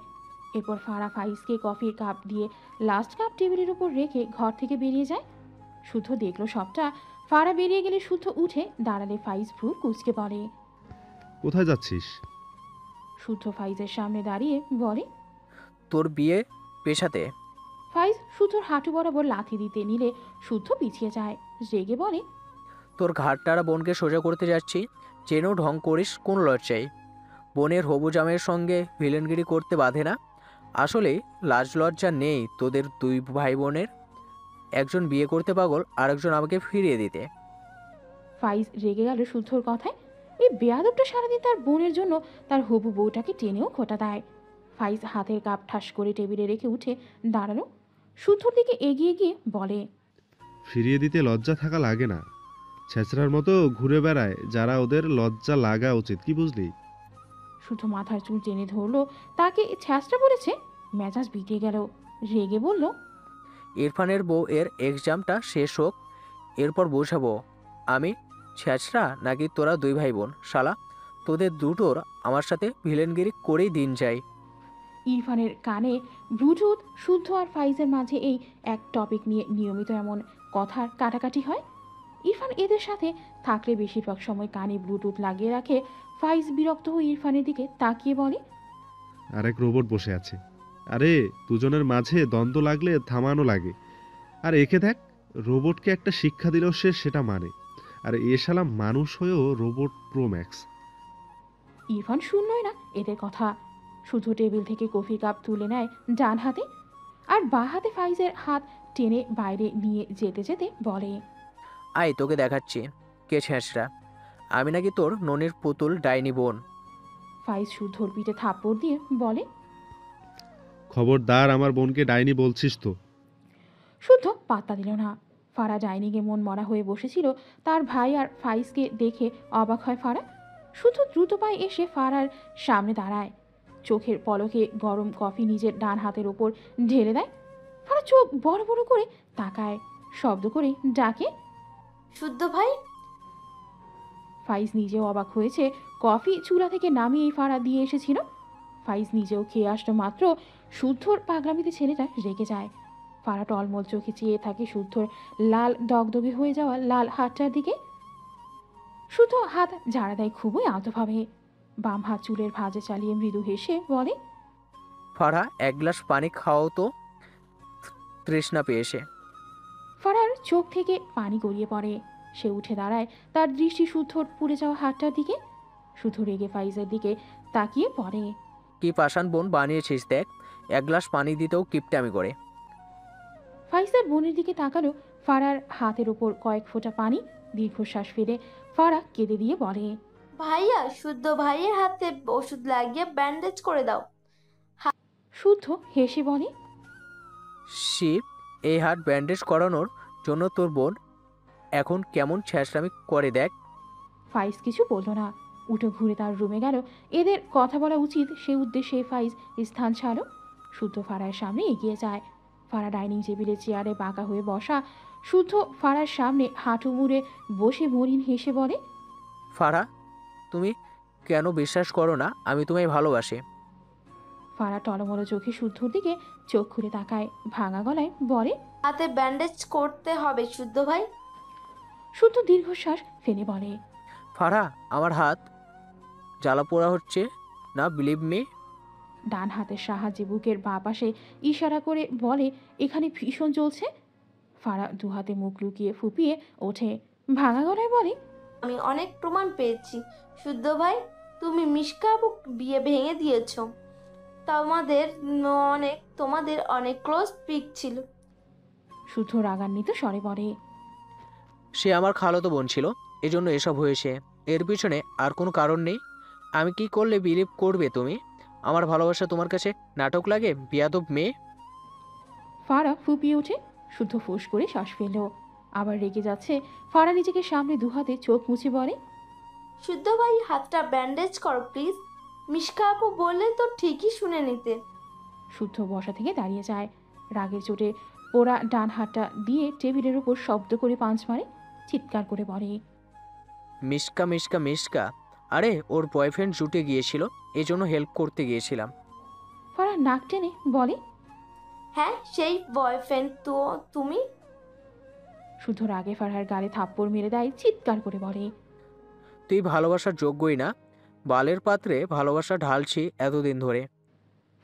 এরপর ফারা ফাইজকে কফির কাপ দিয়ে লাস্ট কাপ টেবিলের উপর রেখে ঘর থেকে বেরিয়ে যায়। শুদ্ধ দেখলো সবটা। ফারা বেরিয়ে গেলে শুদ্ধ উঠে দাঁড়ালে ফাইজ ভ্রু কুঁচকে বলে, কোথায় যাচ্ছিস? শুদ্ধ ফাইজের সামনে দাঁড়িয়ে বলে, তোর বিয়ে পেশাতে। ফাইজ শুদ্ধর হাঁটু বরাবর লাথি দিতে নিলে শুদ্ধ পিছিয়ে যায়। রেগে বলে, তোর ঘাটটারা বোনকে সোজা করতে যাচ্ছি, চেনেও ঢং করিস কোন লজ্জায়? বোনের হবু জামের সঙ্গে ভিলেনগিরি করতে বাধে না? আসলে লাজ লজ্জা নেই তোদের দুই ভাই বোনের। একজন বিয়ে করতে পাগল, আরেকজন আমাকে ফিরিয়ে দিতে। ফাইজ রেগে গেল শুদ্ধর কথায়। এই বেয়াদবটা সারাদিন তার বোনের জন্য তার হবু বউটাকে টেনেও খোঁটা দেয়। ফাইজ হাতের কাপ ঠাস করে টেবিলে রেখে উঠে দাঁড়ালো। শুদ্ধর দিকে এগিয়ে গিয়ে বলে, ফিরিয়ে দিতে লজ্জা থাকা লাগে না। ছেঁচড়ার মতো ঘুরে বেড়ায় যারা, ওদের লজ্জা লাগা উচিত, কি বুঝলি? শুদ্ধ মাথার চুল টেনে ধরলো। তাকে ছ্যাঁচড়া বলেছে। মেজাজ বিগড়ে গেল। রেগে বলল, ইরফানের বউ এর এক্সামটা শেষ হোক, এরপর বোঝাবো আমি ছ্যাঁচড়া নাকি তোরা দুই ভাই বোন। শালা তোদের দুটোর আমার সাথে ভিলেনগিরি করেই দিন যায়। ইরফানের কানে ব্লুটুথ। শুদ্ধ আর ফাইজের মাঝে এই এক টপিক নিয়ে নিয়মিত এমন কথার কাটাকাটি হয়। ইরফান এদের সাথে থাকলে বেশিরভাগ সময় কানে ব্লুটুথ লাগিয়ে রাখে। ফাইজ বিরক্ত হয়ে ইরফানের দিকে তাকিয়ে বলে, আরেক রোবট বসে আছে। আরে দুজনের মাঝে দ্বন্দ্ব লাগলে থামানো লাগে, আর একে দেখ, রোবটকে একটা শিক্ষা দিলেও সে সেটা মানে। আর এ শালা মানুষ হয়েও রোবট প্রো ম্যাক্স। ইরফান শুনলই না এদের কথা। শুধু টেবিল থেকে কফি কাপ তুলে নেয় ডান হাতে, আর বাঁ হাতে ফাইজের হাত টেনে বাইরে নিয়ে যেতে যেতে বলে, আয় তোকে দেখাচ্ছি কে ছ্যাঁচড়া। আমি নাকি তোর ননির পুতুল ডাইনি বোন। ফাইজ শুদ্ধর পিঠে থাপ্পড় দিয়ে বলে, খবরদার আমার বোনকে ডাইনি বলছিস তো। শুদ্ধ পাত্তা দিল না। ফারা ডাইনিংয়ে মন মরা হয়ে বসেছিল। তার ভাই আর ফাইজকে দেখে অবাক হয় ফারা। শুদ্ধ দ্রুত পায়ে এসে ফারার সামনে দাঁড়ায়। চোখের পলকে গরম কফি নিজের ডান হাতের ওপর ঢেলে দেয়। ফারা চোখ বড় বড় করে তাকায়, শব্দ করে ডাকে, শুদ্ধ ভাই। ফাইজ নিজেও অবাক হয়েছে। কফি চুলা থেকে নামিয়েই ফারা দিয়ে এসেছিল। ফাইজ নিজেও খেয়ে আসলো মাত্র শুদ্ধর পাগলামিতে ছেলেটা রেগে যায়। ফারা টলমল চোখে চেয়ে থাকে শুদ্ধর লাল দগদগে হয়ে যাওয়া লাল হাতটার দিকে। শুদ্ধ হাত ঝাড়া দেয় খুবই আলতোভাবে। বাম হাত চুলের ভাঁজে চালিয়ে মৃদু হেসে বলে, ফারা এক গ্লাস পানি খাওয়াও তো, তৃষ্ণা পেয়েছে। ফারার চোখ থেকে পানি গড়িয়ে পড়ে। সে উঠে দাঁড়ায়, তার দৃষ্টি শুদ্ধর পুড়ে যাওয়া হাতটার দিকে। শুদ্ধ রেগে ফাইজের দিকে তাকিয়ে পড়ে। কি পাষাণ বোন বানিয়েছিস দেখ, এক গ্লাস পানি দিতেও কিপটামি করে। ফাইজার বোনের দিকে তাকালো। ফারার হাতের ওপর কয়েক ফোঁটা পানি। দীর্ঘশ্বাস ফেলে ফারা কেঁদে দিয়ে বলে, ভাইয়া, শুদ্ধ ভাইয়ের হাতে ওষুধ লাগিয়ে ব্যান্ডেজ করে দাও। শুদ্ধ হেসে বলে, শিব, এই হাত ব্যান্ডেজ করানোর জন্য তোর বোন এখন কেমন ছ্যাঁচড়ামি করে দেখ। ফাইজ কিছু বলল না, উঠে ঘুরে তার রুমে গেল। এদের কথা বলা উচিত সে উদ্দেশ্যে ফাইজ স্থান ছাড়ো। শুদ্ধ ফারার সামনে এগিয়ে যায়। ফারা ডাইনিং টেবিলে চেয়ারে বাঁকা হয়ে বসা। শুদ্ধ ফারার সামনে হাঁটু মুড়ে বসে মরিন হেসে বলে, ফারা, তুমি কেন বিশ্বাস করো না আমি তোমায় ভালোবাসি? ফারা টলমলো চোখে শুদ্ধর দিকে চোখ খুলে তাকায়, ভাঙা গলায় বলে। হাতে ব্যান্ডেজ করতে হবে শুদ্ধ ভাই। শুদ্ধ দীর্ঘশ্বাস ফেলে বলে, ফারা, আমার হাত জ্বালা পোড়া হচ্ছে না, বিলিভ মি। ডান হাতের সাহায্যে বুকের বাঁ পাশে ইশারা করে বলে, এখানে ভীষণ চলছে। ফারা দু হাতে মুখ লুকিয়ে ফুপিয়ে ওঠে, ভাঙা গলায় বলে, আমি অনেক প্রমাণ পেয়েছি শুদ্ধ ভাই। তুমি মিশকা আপু বিয়ে ভেঙে দিয়েছো। তোমাদের অনেক ক্লোজ পিক ছিল। শুদ্ধ রাগান্বিত স্বরে বলে, সে আমার খালাতো বোন ছিল, এজন্য এসব হয়েছে। এর পিছনে আর কোনো কারণ নেই। আমি কি করলে বিলিভ করবে তুমি? আমার ভালোবাসা তোমার কাছে নাটক লাগে, বিয়াদব মেয়ে? ফারা ফুপিয়ে ওঠে। শুদ্ধ ফোঁস করে শ্বাস ফেলল। আবার রেগে যাচ্ছে। ফারা নিজেকে সামনে দু হাতে চোখ মুছে বলে, শুদ্ধ ভাই হাতটা ব্যান্ডেজ করো প্লিজ। মিশকা আপু বললে তো ঠিকই শুনে নিতে। শুদ্ধ বসা থেকে দাঁড়িয়ে যায়। রাগের চোটে ওরা ডান হাতটা দিয়ে টেবিলের উপর শব্দ করে পাঁচ মারে, চিৎকার করে বলে, মিশকা মিশকা মিশকা, আরে ওর বয়ফ্রেন্ড জুটে গিয়েছিল, এজন্য হেল্প করতে গিয়েছিলাম। ফারা নাক টেনে বলে, হ্যাঁ সেই বয়ফ্রেন্ড তো তুমি। শুদ্ধ রাগে ফারহার গালে থাপ্পড় মেরে দেয়, চিৎকার করে বলে, তুই ভালোবাসার যোগ্যই না। বালের পাত্রে ভালোবাসা ঢালছি এতদিন ধরে।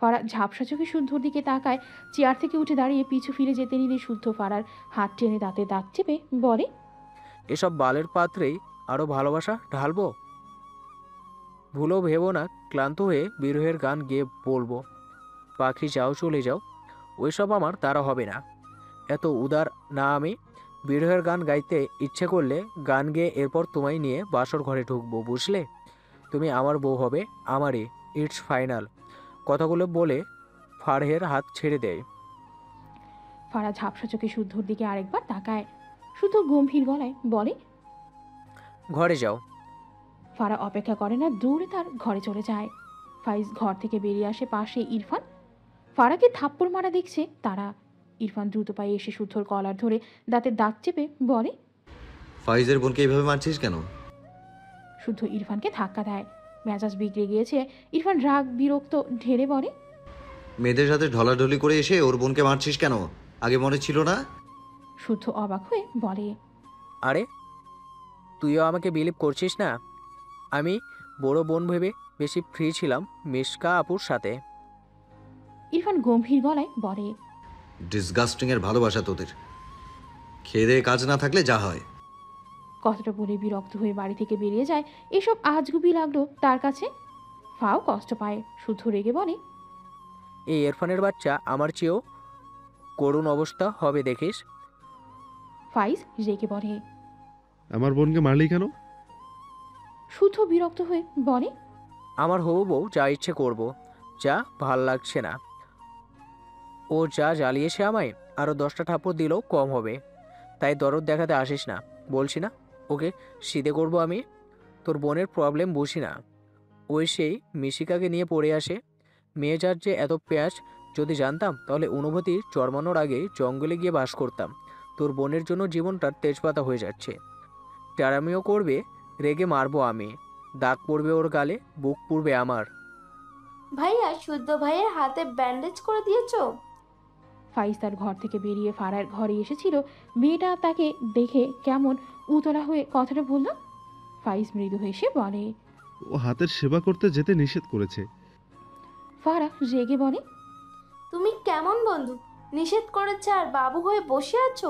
ফারা ঝাপসা চোখে শুদ্ধর দিকে তাকায়। চেয়ার থেকে উঠে দাঁড়িয়ে পিছু ফিরে যেতে নিলে শুদ্ধ ফারার হাত টেনে দাঁতে দাঁত চেপে বলে, এসব বালের পাত্রেই আরও ভালোবাসা ঢালবো? ভুলো ভেবো না ক্লান্ত হয়ে বিরহের গান গেয়ে বলবো, পাখি যাও চলে যাও। ওইসব আমার দ্বারা হবে না। এত উদার না আমি। বিরহের গান গাইতে ইচ্ছে করলে গান গেয়ে এরপর তোমায় নিয়ে বাসর ঘরে ঢুকবো, বুঝলে? তুমি আমার বউ হবে, আমারই। It's final. কথাগুলো বলে ফারহের হাত ছেড়ে দেয়। ফারা ঝাপসা চোখে শুদ্ধর দিকে আরেকবার তাকায়। শুদ্ধ গম্ভীর গলায় বলে, ঘরে যাও। ফারা অপেক্ষা করে না, দৌড়ে তার ঘরে চলে যায়। ফাইজ ঘর থেকে বেরিয়ে আসে, পাশে ইরফান। ফারাকে থাপ্পড় মারা দেখছে তারা। ইরফান দ্রুত পায়ে এসে শুদ্ধর কলার ধরে দাঁতে দাঁত চেপে বলে, ফাইজের বোনকে এইভাবে মারছিস কেন? শুদ্ধ ইরফানকে ধাক্কা দেয়। মেজাজ বিগড়ে গিয়েছে। ইরফান রাগ বিরক্ত ঢেলে বলে, মেয়েদের সাথে ঢলাঢলি করে এসে ওর বোনকে মারছিস কেন? আগে মনে ছিল না? শুদ্ধ অবাক হয়ে বলে, আরে তুইও আমাকে বিলিভ করছিস না? আমি বড় বোন ভেবে বেশি ফ্রি ছিলাম মিশকা আপুর সাথে। ইরফান গম্ভীর গলায় বলে, ডিসগাস্টিং এর ভালোবাসা তোদের। খেয়ে দেয়ে কাজ না থাকলে যা হয়। কথাটা বলে বিরক্ত হয়ে বাড়ি থেকে বেরিয়ে যায়। এসব আজগুবি লাগলো তার কাছে। ফাও কষ্ট পায়। শুদ্ধ রেগে বলে, এই ইরফানের বাচ্চা আমার চেয়েও করুণ অবস্থা হবে দেখিস। ফাইজ রেগে বলে, আমার বোনকে মারলি কেন? শুদ্ধ বিরক্ত হয়ে বলে, আমার হবু বউ যা ইচ্ছে করব, যা ভাল লাগছে না। ও যা জ্বালিয়েছে আমায়, আরও 10টা থাপ্পড় দিলেও কম হবে। তাই দরদ দেখাতে আসিস না, বলছি না? ওকে সিধে করব আমি। তোর বোনের প্রবলেম বুঝি না। ওই সেই মিশিকাকে নিয়ে পড়ে আসে। মেয়ে যার যে এত পেঁয়াজ, যদি জানতাম তাহলে অনুভূতি জন্মানোর আগেই জঙ্গলে গিয়ে বাস করতাম। তোর বোনের জন্য জীবনটা তেজপাতা হয়ে যাচ্ছে। টারামিও করবে, রেগে মারবো আমি। দাগ পড়বে ওর গালে, বুক পুড়বে আমার। ভাইয়া শুদ্ধ ভাইয়ের হাতে ব্যান্ডেজ করে দিয়েছো? ফাইজ তার ঘর থেকে বেরিয়ে ফারার ঘরে এসেছিল। মেয়েটা তাকে দেখে কেমন উতলা হয়ে কথাটা বলল। ফাইজ মৃদু হেসে বলে, ও হাতের সেবা করতে যেতে নিষেধ করেছে। ফারা রেগে বলে, তুমি কেমন বন্ধু? নিষেধ করেছে আর বাবু হয়ে বসে আছো?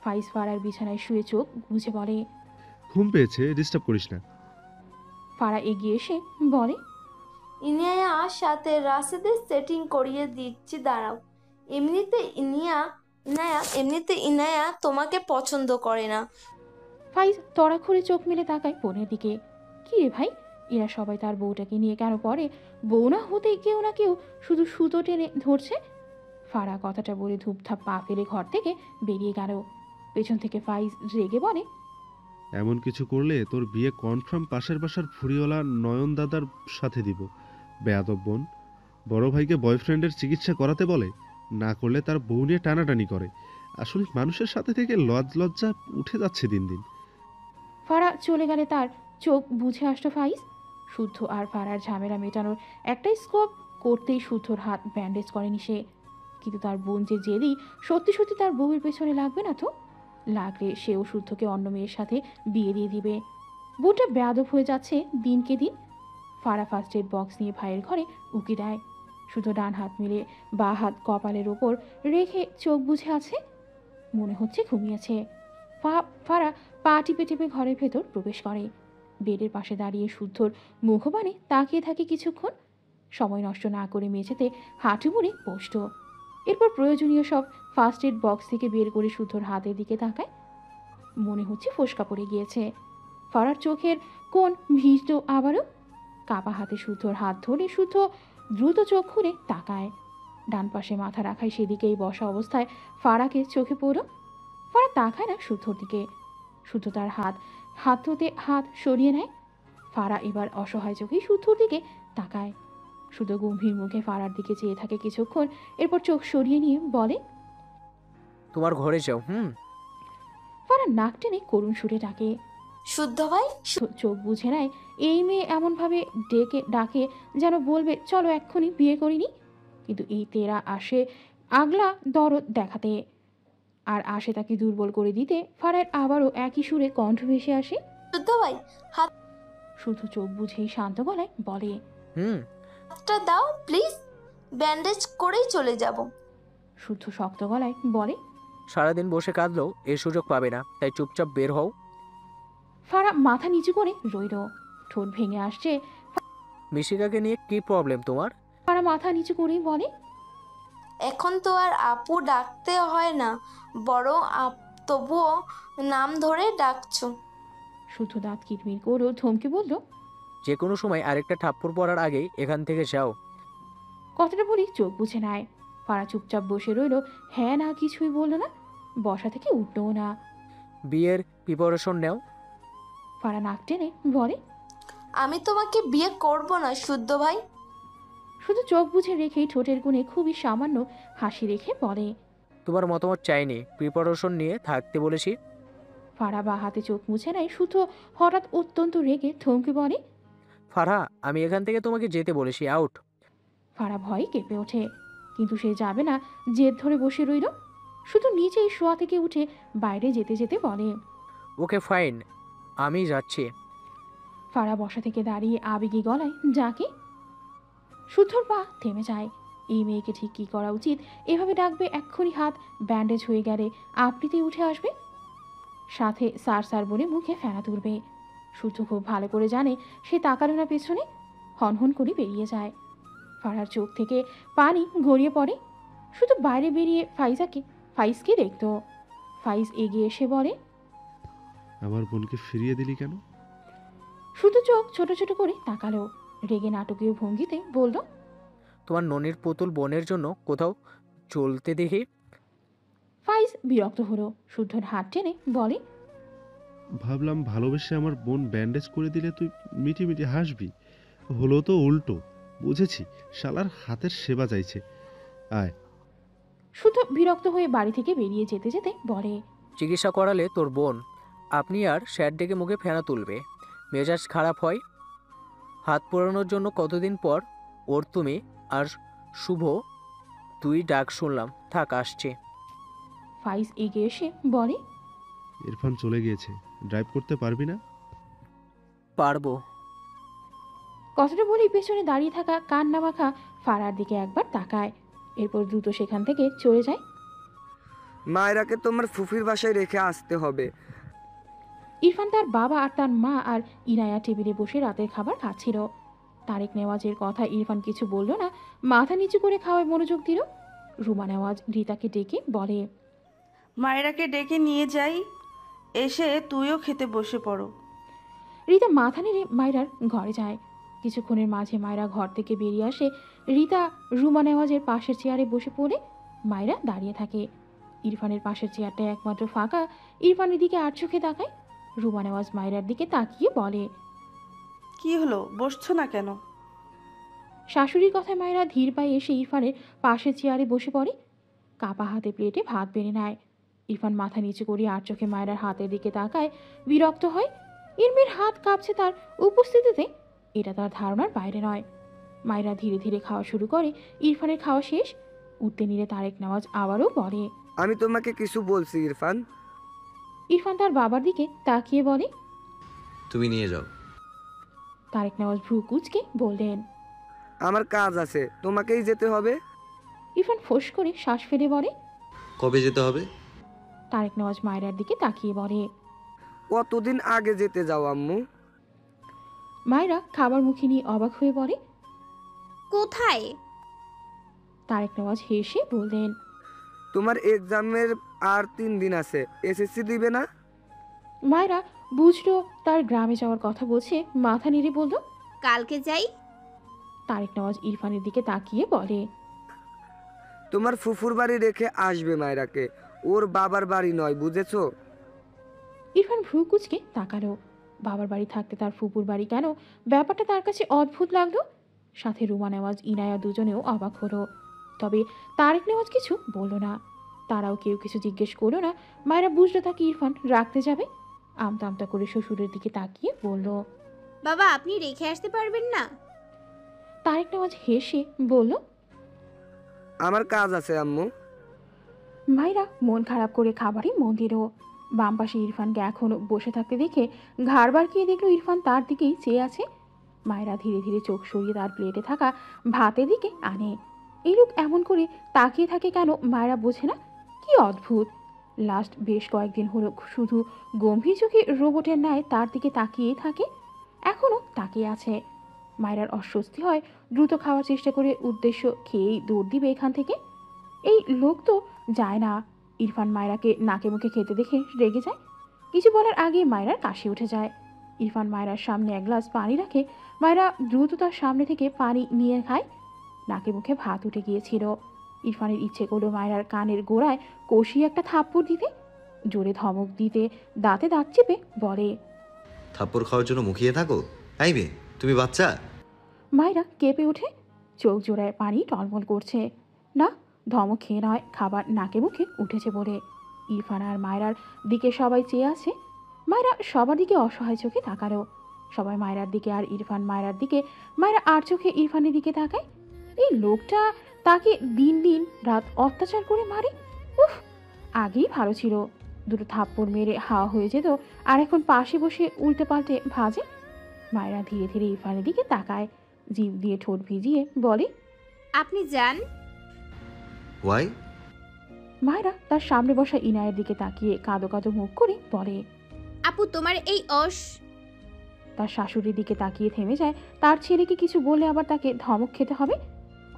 ফাইজ ফারার বিছানায় শুয়ে চোখ বুঝে বলে। ঘুম পেয়েছে, ডিস্টার্ব করিস না। ফারা এগিয়ে এসে বলে, ইনিয়া সাথে রাশেদের সেটিং করিয়ে দিচ্ছি, দাঁড়াও। এমনিতে ইনায়া তোমাকে পছন্দ করে না। ফাইজ তড়াখড়ি চোখ মেলে তাকায় বোনের দিকে। কি রে ভাই, এরা সবাই তার বউটাকে নিয়ে কেন পড়ে? বউ না হতে কেউ না কেউ শুধু সুতো টেনে ধরছে। ফারা কথাটা বলে ধূপধাপ পা ফেলে ঘর থেকে বেরিয়ে গেল। পেছন থেকে ফাইজ রেগে বলে, এমন কিছু করলে তোর বিয়ে কনফার্ম পাশের বাসার ফুরিওয়ালা নয়ন দাদার সাথে দিব। বেয়াদব বোন, বড় ভাইকে বয়ফ্রেন্ডের চিকিৎসা করাতে বলে, না করলে তার বউ নিয়ে টানাটানি করে। আসলে মানুষের সাথে থেকে লজ্জা উঠে যাচ্ছে দিন দিন। ফারা চলে গেলে তার চোখ বুঝে আসলো ফাইজ। শুদ্ধ আর ফারার ঝামেলা মেটানোর একটাই স্কোপ করতেই শুদ্ধর হাত ব্যান্ডেজ করেনি সে। কিন্তু তার বোন যে জেদি, সত্যি সত্যি তার বউয়ের পেছনে লাগবে না তো? লাগলে সেও শুদ্ধকে অন্য মেয়ের সাথে বিয়ে দিয়ে দিবে। বোনটা বেয়াদব হয়ে যাচ্ছে দিনকে দিন। ফারা ফার্স্ট এড বক্স নিয়ে ভাইয়ের ঘরে উকি দেয়। শুধু ডান হাত মিলে বা হাত কপালের ওপর রেখে চোখ বুঝে আছে, মনে হচ্ছে ঘুমিয়েছে। ফারা পা টিপে টিপে ঘরের ভেতর প্রবেশ করে। বেডের পাশে দাঁড়িয়ে শুদ্ধর মুখবাণে তাকিয়ে থাকে কিছুক্ষণ। সময় নষ্ট না করে মেঝেতে হাঁটু মুড়ে বসত। এরপর প্রয়োজনীয় সব ফার্স্ট এড বক্স থেকে বের করে শুদ্ধর হাতের দিকে তাকায়। মনে হচ্ছে ফোসকা পড়ে গিয়েছে। ফারার চোখের কোণ ভিজল আবারও। কাপা হাতে শুদ্ধর হাত ধরে শুদ্ধ দ্রুত চোখ খুলে তাকায়। ডান পাশে মাথা রাখায় সেদিকেই বসা অবস্থায় ফারাকে চোখে পড়ল। ফারা তাকায় না শুদ্ধর দিকে। শুদ্ধ তার হাত ধুতে হাত সরিয়ে নেয়। ফারা এবার অসহায় চোখে শুদ্ধর দিকে তাকায়। শুদ্ধ গম্ভীর মুখে ফারার দিকে চেয়ে থাকে কিছুক্ষণ, এরপর চোখ সরিয়ে নিয়ে বলে, তোমার ঘরে যাও। ফারা নাক টেনে করুণ সুরে ডাকে। শুদ্ধ ভাই, চোখ বুঝে নেয় এই মেয়ে এমনভাবে ডাকে যেন বলবে চলো এক্ষুনি বিয়ে করিনি। কিন্তু এই তেরা আসে আগলা দরদ দেখাতে, আর আসে তাকে দুর্বল করে দিতে। ফারার আবারও একই সুরে কণ্ঠ ভেসে আসে। শুদ্ধ ভাই, শুধু চোখ বুঝেই শান্ত গলায় বলে, হাতটা দাও প্লিজ, ব্যান্ডেজ করেই চলে যাব। শুদ্ধ শক্ত গলায় বলে, সারাদিন বসে কাঁদলেও এই সুযোগ পাবে না, তাই চুপচাপ বের হও। ফারা মাথা নিচু করে রইল। ঠোঁট ভেঙে আসছে। মিশিকাকে নিয়ে কি প্রবলেম তোমার? ফারা মাথা নিচু করেই বলে, এখন তো আর আপু ডাকতে হয় না, বরং তবুও নাম ধরে ডাকছো। শুদ্ধ দাঁত কিটমিট করেও ধমকে বলল, যে কোনো সময় আরেকটা থাপ্পড় পড়ার আগেই এখান থেকে যাও। কথাটা বলি চোখ বুঝে নেয়। ফারা চুপচাপ বসে রইল। হ্যাঁ না কিছুই বলল না, বসা থেকে উঠলও না। বিয়ের প্রিপারেশন নেও। ফারা নাক টেনে বলে, আমি তোমাকে বিয়ে করব না শুদ্ধ ভাই। শুধু চোখ বুঝে রেখেই ঠোঁটের কোণে খুবই সামান্য হাসি রেখে বলে, তোমার মতামত চাইনি, প্রিপারেশন নিয়ে থাকতে বলেছি। ফারা বা হাতে চোখ মুছে নেয়। শুধু হঠাৎ অত্যন্ত রেগে থমকে বলে, ফারহা, আমি এখান থেকে তোমাকে যেতে বলেছি, আউট। ফারা ভয়ে কেঁপে ওঠে, কিন্তু সে যাবে না, জেদ ধরে বসে রইল। শুধু নিচেই শোয়া থেকে উঠে বাইরে যেতে যেতে বলে, ওকে ফাইন, আমি যাচ্ছি। ফারা বসা থেকে দাঁড়িয়ে আবেগী গলায় যাকে। শুদ্ধর পা থেমে যায়। এই মেয়েকে ঠিক কী করা উচিত? এভাবে ডাকবে এক্ষুনি হাত ব্যান্ডেজ হয়ে গেলে আপনিতেই উঠে আসবে, সাথে সার সার বলে মুখে ফেনা তুলবে। শুদ্ধ খুব ভালো করে জানে সে তাকালো না পেছনে, হনহন করে বেরিয়ে যায়। ফারার চোখ থেকে পানি গড়িয়ে পড়ে। শুধু বাইরে বেরিয়ে ফাইজকে দেখত। ফাইজ এগিয়ে এসে বলে, আমার বোনকে ফিরিয়ে দিলি কেন? শুধু চোখ ছোট ছোট করে তাকালো। রেগে নাটকীয় ভঙ্গিতে বলল, তোমার ননির পুতুল বোনের জন্য কোথাও চলতে দেখি। ফাইজ বিরক্ত হলো। শুদ্ধর হাত টেনে বলে, ভাবলাম ভালোবেসে আমার বোন ব্যান্ডেজ করে দিলে তুই মিটি মিটি হাসবি, হলো তো উল্টো। বুঝেছি, শালার হাতের সেবা চাইছে। আয়। শুদ্ধ বিরক্ত হয়ে বাড়ি থেকে বেরিয়ে যেতে যেতে বলে, চিকিৎসা করালে তোর বোন আপনি আর স্যার ডেকে মুখে ফেনা তুলবে, মেজাজ খারাপ হয়। হাত পোড়ানোর জন্য কতদিন পর ওর তুমি আর শুভ তুই ডাক শুনলাম, থাক আসছে। ফাইজ এগিয়ে এসে বলে, ইরফান চলে গিয়েছে, ড্রাইভ করতে পারবি না? পারবো। কথাটা বলেই পেছনে দাঁড়িয়ে থাকা কান্না মাখা ফারার দিকে একবার তাকায়, এরপর দ্রুত সেখান থেকে চলে যায়। মায়েরাকে তোমার ফুফির বাসায় রেখে আসতে হবে। ইরফান তার বাবা আর তার মা আর ইনায়া টেবিলে বসে রাতের খাবার খাচ্ছিল। তারেক নেওয়াজের কথা ইরফান কিছু বলল না, মাথা নিচু করে খাওয়ায় মনোযোগ দিল। রুমা নেওয়াজ রিতাকে ডেকে বলে, মায়েরাকে ডেকে নিয়ে যাই, এসে তুইও খেতে বসে পড়ো। রিতা মাথা নেড়ে মায়রার ঘরে যায়। কিছুক্ষণের মাঝে মায়রা ঘর থেকে বেরিয়ে আসে। রিতা রুমা নেওয়াজের পাশের চেয়ারে বসে পড়ে মায়রা দাঁড়িয়ে থাকে। ইরফানের পাশের চেয়ারটা একমাত্র ফাঁকা। ইরফানের দিকে আর চোখে তাকায়। রুমা নেওয়াজ মায়রার দিকে তাকিয়ে বলে, কি হলো, বসছো না কেন? শাশুড়ির কথায় মায়রা ধীর পায়ে এসে ইরফানের পাশের চেয়ারে বসে পড়ে। কাপা হাতে প্লেটে ভাত বেড়ে নেয়। ইরফান মাথা নিচু করে আর চোখে মায়রার হাতের দিকে তাকায়, বিরক্ত হয়। এর মেয়ের হাত কাঁপছে তার উপস্থিতিতে, এটা তার ধারণার বাইরে নয়। মায়রা ধীরে ধীরে খাওয়া শুরু করে। ইরফানের খাওয়া শেষ। উঠতে নিলে তারেক নেওয়াজ আবারও বলে, আমি তোমাকে কিছু বলছি ইরফান। ইরফান তার বাবার দিকে তাকিয়ে বলে। তুমি নিয়ে যাও। তারেক নেওয়াজ ভ্রু কুঁচকে বললেন, আমার কাজ আছে, তোমাকেই যেতে হবে। ইরফান ফোঁস করে শ্বাস ফেলে বলে। কবে যেতে হবে? তারেক নেওয়াজ মায়রার দিকে তাকিয়ে বলে। কতদিন আগে যেতে যাও আম্মু? মায়রা খাবার মুখে নিয়ে অবাক হয়ে বলে। কোথায়? তারেক নেওয়াজ হেসে বললেন, তোমার এক্সামের আর 3 দিন আছে, এসএসসি দিবে না? মায়রা বুঝলো তার গ্রামে যাওয়ার কথা বলছে, মাথা নেড়ে বলল। কালকে যাই। তারেক নেওয়াজ ইরফানের দিকে তাকিয়ে বলে, তোমার ফুফুর বাড়ি রেখে আসবে মায়রাকে, ওর বাবার বাড়ি নয়, বুঝেছো? ইরফান ভ্রু কুঁচকে তাকালো। বাবার বাড়ি থাকতে তার ফুপুর বাড়ি কেন? ব্যাপারটা তার কাছে অদ্ভুত লাগলো। সাথে রুমা নেওয়াজ, ইনায়া দুজনেও অবাক হলো। তবে তারেক নেওয়াজ কিছু বলল না। তারাও কেউ কিছু জিজ্ঞেস করলো না। মায়েরা বুঝলো তাকে ইরফান রাখতে যাবে। আমতা আমতা করে শ্বশুরের দিকে তাকিয়ে বলল, বাবা, আপনি রেখে আসতে পারবেন না? তারেক নেওয়াজ হেসে বলল, আমার কাজ আছে আম্মু। মায়েরা মন খারাপ করে খাবারে মন দিল। বাম পাশে ইরফানকে এখনো বসে থাকতে দেখে ঘাড় বাড়কিয়ে দেখলো ইরফান তার দিকেই চেয়ে আছে। মায়েরা ধীরে ধীরে চোখ সরিয়ে তার প্লেটে থাকা ভাতের দিকে আনে। এই লোক এমন করে তাকিয়ে থাকে কেন মায়েরা বোঝে না। কি অদ্ভুত! লাস্ট বেশ কয়েকদিন হলো শুধু গম্ভীর চোখে রোবটের ন্যায় তার দিকে তাকিয়েই থাকে, এখনও তাকিয়ে আছে। মায়েরার অস্বস্তি হয়, দ্রুত খাওয়ার চেষ্টা করে উদ্দেশ্য খেয়েই দৌড় দিবে এখান থেকে। এই লোক তো যায় না। ইরফান মায়রাকে নাকে মুখে খেতে দেখে রেগে যায়। কিছু বলার আগে মায়রার কাশি উঠে যায়। ইরফান মায়রার সামনে এক গ্লাস পানি রাখে। মায়রা দ্রুত তার সামনে থেকে পানি নিয়ে খায়। নাকে মুখে ভাত উঠে গিয়েছিল। ইরফানের ইচ্ছে করলো মায়রার কানের গোড়ায় কষিয়ে একটা থাপ্পড় দিতে। জোরে ধমক দিতে দাঁতে দাঁত চেপে বলে, থাপ্পড় খাওয়ার জন্য মুখিয়ে থাকো? এই মেয়ে, তুমি বাচ্চা? মায়রা কেঁপে ওঠে। চোখ জোড়ায় পানি টলমল করছে। না, ধমক খেয়ে নয়, খাবার নাকে মুখে উঠেছে বলে। ইরফান আর মায়রার দিকে সবাই চেয়ে আছে। মায়রা সবার দিকে অসহায় চোখে তাকালো। সবাই মায়রার দিকে আর ইরফান মায়রার দিকে। মায়রা আর চোখে ইরফানের দিকে তাকায়। এই লোকটা তাকে দিন দিন রাত অত্যাচার করে মারে। উফ, আগেই ভালো ছিল, দুটো থাপ্পড় মেরে হাওয়া হয়ে যেত, আর এখন পাশে বসে উল্টে পাল্টে ভাজে। মায়রা ধীরে ধীরে ইরফানের দিকে তাকায়, জিভ দিয়ে ঠোঁট ভিজিয়ে বলে, আপনি যান। ওয়াই? মায়রা তার সামনে বসা ইনায়ের দিকে তাকিয়ে কাঁদো কাঁদো মুখ করে বলে। আপু, তোমার এই তার শাশুড়ির দিকে তাকিয়ে থেমে যায়। তার ছেলেকে কিছু বলে আবার তাকে ধমক খেতে হবে।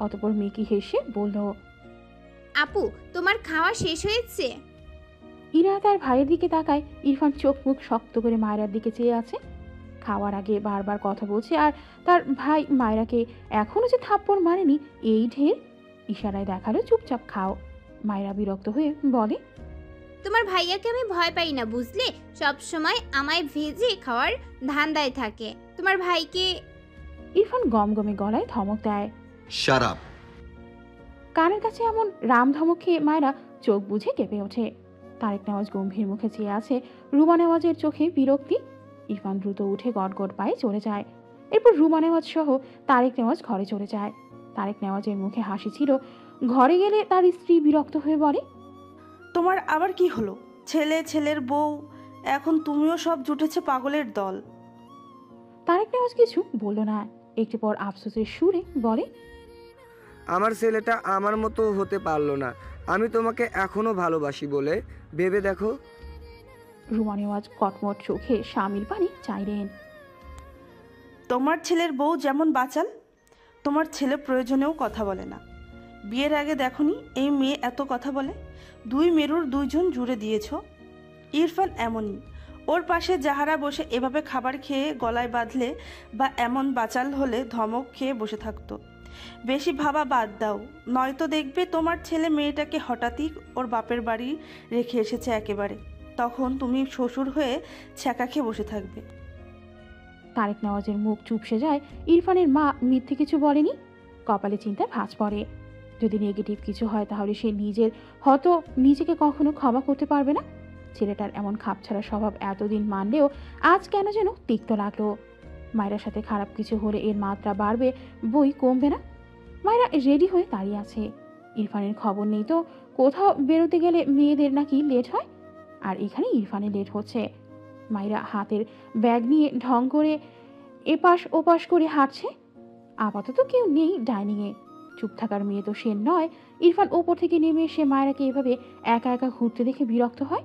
অতঃপর মেকি হেসে বলল, আপু, তোমার খাওয়া শেষ হয়েছে? ইনায়া তার ভাইয়ের দিকে তাকায়। ইরফান চোখ মুখ শক্ত করে মায়রার দিকে চেয়ে আছে। খাওয়ার আগে বারবার কথা বলছে, আর তার ভাই মায়রাকে এখনো যে থাপ্পড় মারেনি এই ঢের। ইশারায় দেখালো চুপচাপ খাও। মায়রা বিরক্ত হয়ে বলে, তোমার ভাইয়াকে আমি ভয় পাই না, বুঝলে? সব সময় আমায় ভেজে খাওয়ার ধান্দায় থাকে। তোমার ভাইকে। ইরফান গমগমে গলায় ধমক দেয়। Shut up! কানের কাছে এমন রাম ধমক খেয়ে মায়রা চোখ বুঝে কেঁপে ওঠে। তারেক নেওয়াজ গম্ভীর মুখে চেয়ে আছে। রুমা নেওয়াজের চোখে বিরক্তি। ইরফান দ্রুত উঠে গটগট পায়ে চলে যায়। এরপর রুমা নেওয়াজ সহ তারেক নেওয়াজ ঘরে চলে যায়। তারেক নেওয়াজের মুখে হাসি ছিল। ঘরে গেলে তার স্ত্রী বিরক্ত হয়ে বলে, তোমার আবার কি হলো? ছেলে, ছেলের বউ, এখন তুমিও সব জুটেছে পাগলের দল। তারেক নেওয়াজ কিছু বলল না। একটু পর আফসোসের সুরে বলে, আমার ছেলেটা আমার মতো হতে পারলো না। আমি তোমাকে এখনো ভালোবাসি বলে ভেবে দেখো। রুমা নেওয়াজ কটমট চোখে স্বামীর পানি চাইলেন। তোমার ছেলের বউ যেমন বাচাল, তোমার ছেলে প্রয়োজনেও কথা বলে না। বিয়ের আগে দেখনি এই মেয়ে এত কথা বলে? 2 মেরুর 2 জন জুড়ে দিয়েছ। ইরফান এমনই, ওর পাশে যাহারা বসে এভাবে খাবার খেয়ে গলায় বাঁধলে বা এমন বাচাল হলে ধমক খেয়ে বসে থাকতো। বেশি ভাবা বাদ দাও, নয়তো দেখবে তোমার ছেলে মেয়েটাকে হঠাৎই ওর বাপের বাড়ি রেখে এসেছে একেবারে। তখন তুমি শ্বশুর হয়ে ছ্যাঁকা খেয়ে বসে থাকবে। তারেক নওয়াজের মুখ চুপসে যায়। ইরফানের মা মিথ্যে কিছু বলেনি। কপালে চিন্তায় ভাঁজ পড়ে। যদি নেগেটিভ কিছু হয় তাহলে সে নিজেকে কখনো ক্ষমা করতে পারবে না। ছেলেটার এমন খাপছাড়া স্বভাব এতদিন মানলেও আজ কেন যেন তিক্ত লাগলো। মায়েরার সাথে খারাপ কিছু হলে এর মাত্রা বাড়বে, বই কমবে না। মায়েরা রেডি হয়ে দাঁড়িয়ে আছে। ইরফানের খবর নেই তো। কোথাও বেরোতে গেলে মেয়েদের নাকি লেট হয়, আর এখানে ইরফানের লেট হচ্ছে। মায়েরা হাতের ব্যাগ নিয়ে ঢং করে এপাশ ওপাশ করে হাঁটছে। আপাতত কেউ নেই ডাইনিংয়ে। চুপ থাকার মেয়ে তো সে নয়। ইরফান ওপর থেকে নেমে এসে মায়েরাকে এভাবে একা একা ঘুরতে দেখে বিরক্ত হয়।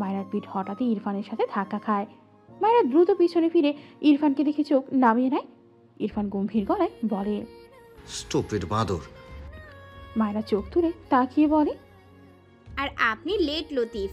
মায়েরার পিঠ হঠাৎই ইরফানের সাথে ধাক্কা খায়। মায়েরা দ্রুত পিছনে ফিরে ইরফানকে দেখে চোখ নামিয়ে নেয়। ইরফান গম্ভীর গলায় বলে, স্টুপিড বাঁদর। মায়েরা চোখ তুলে তাকিয়ে বলে, আর আপনি লেট লতিফ।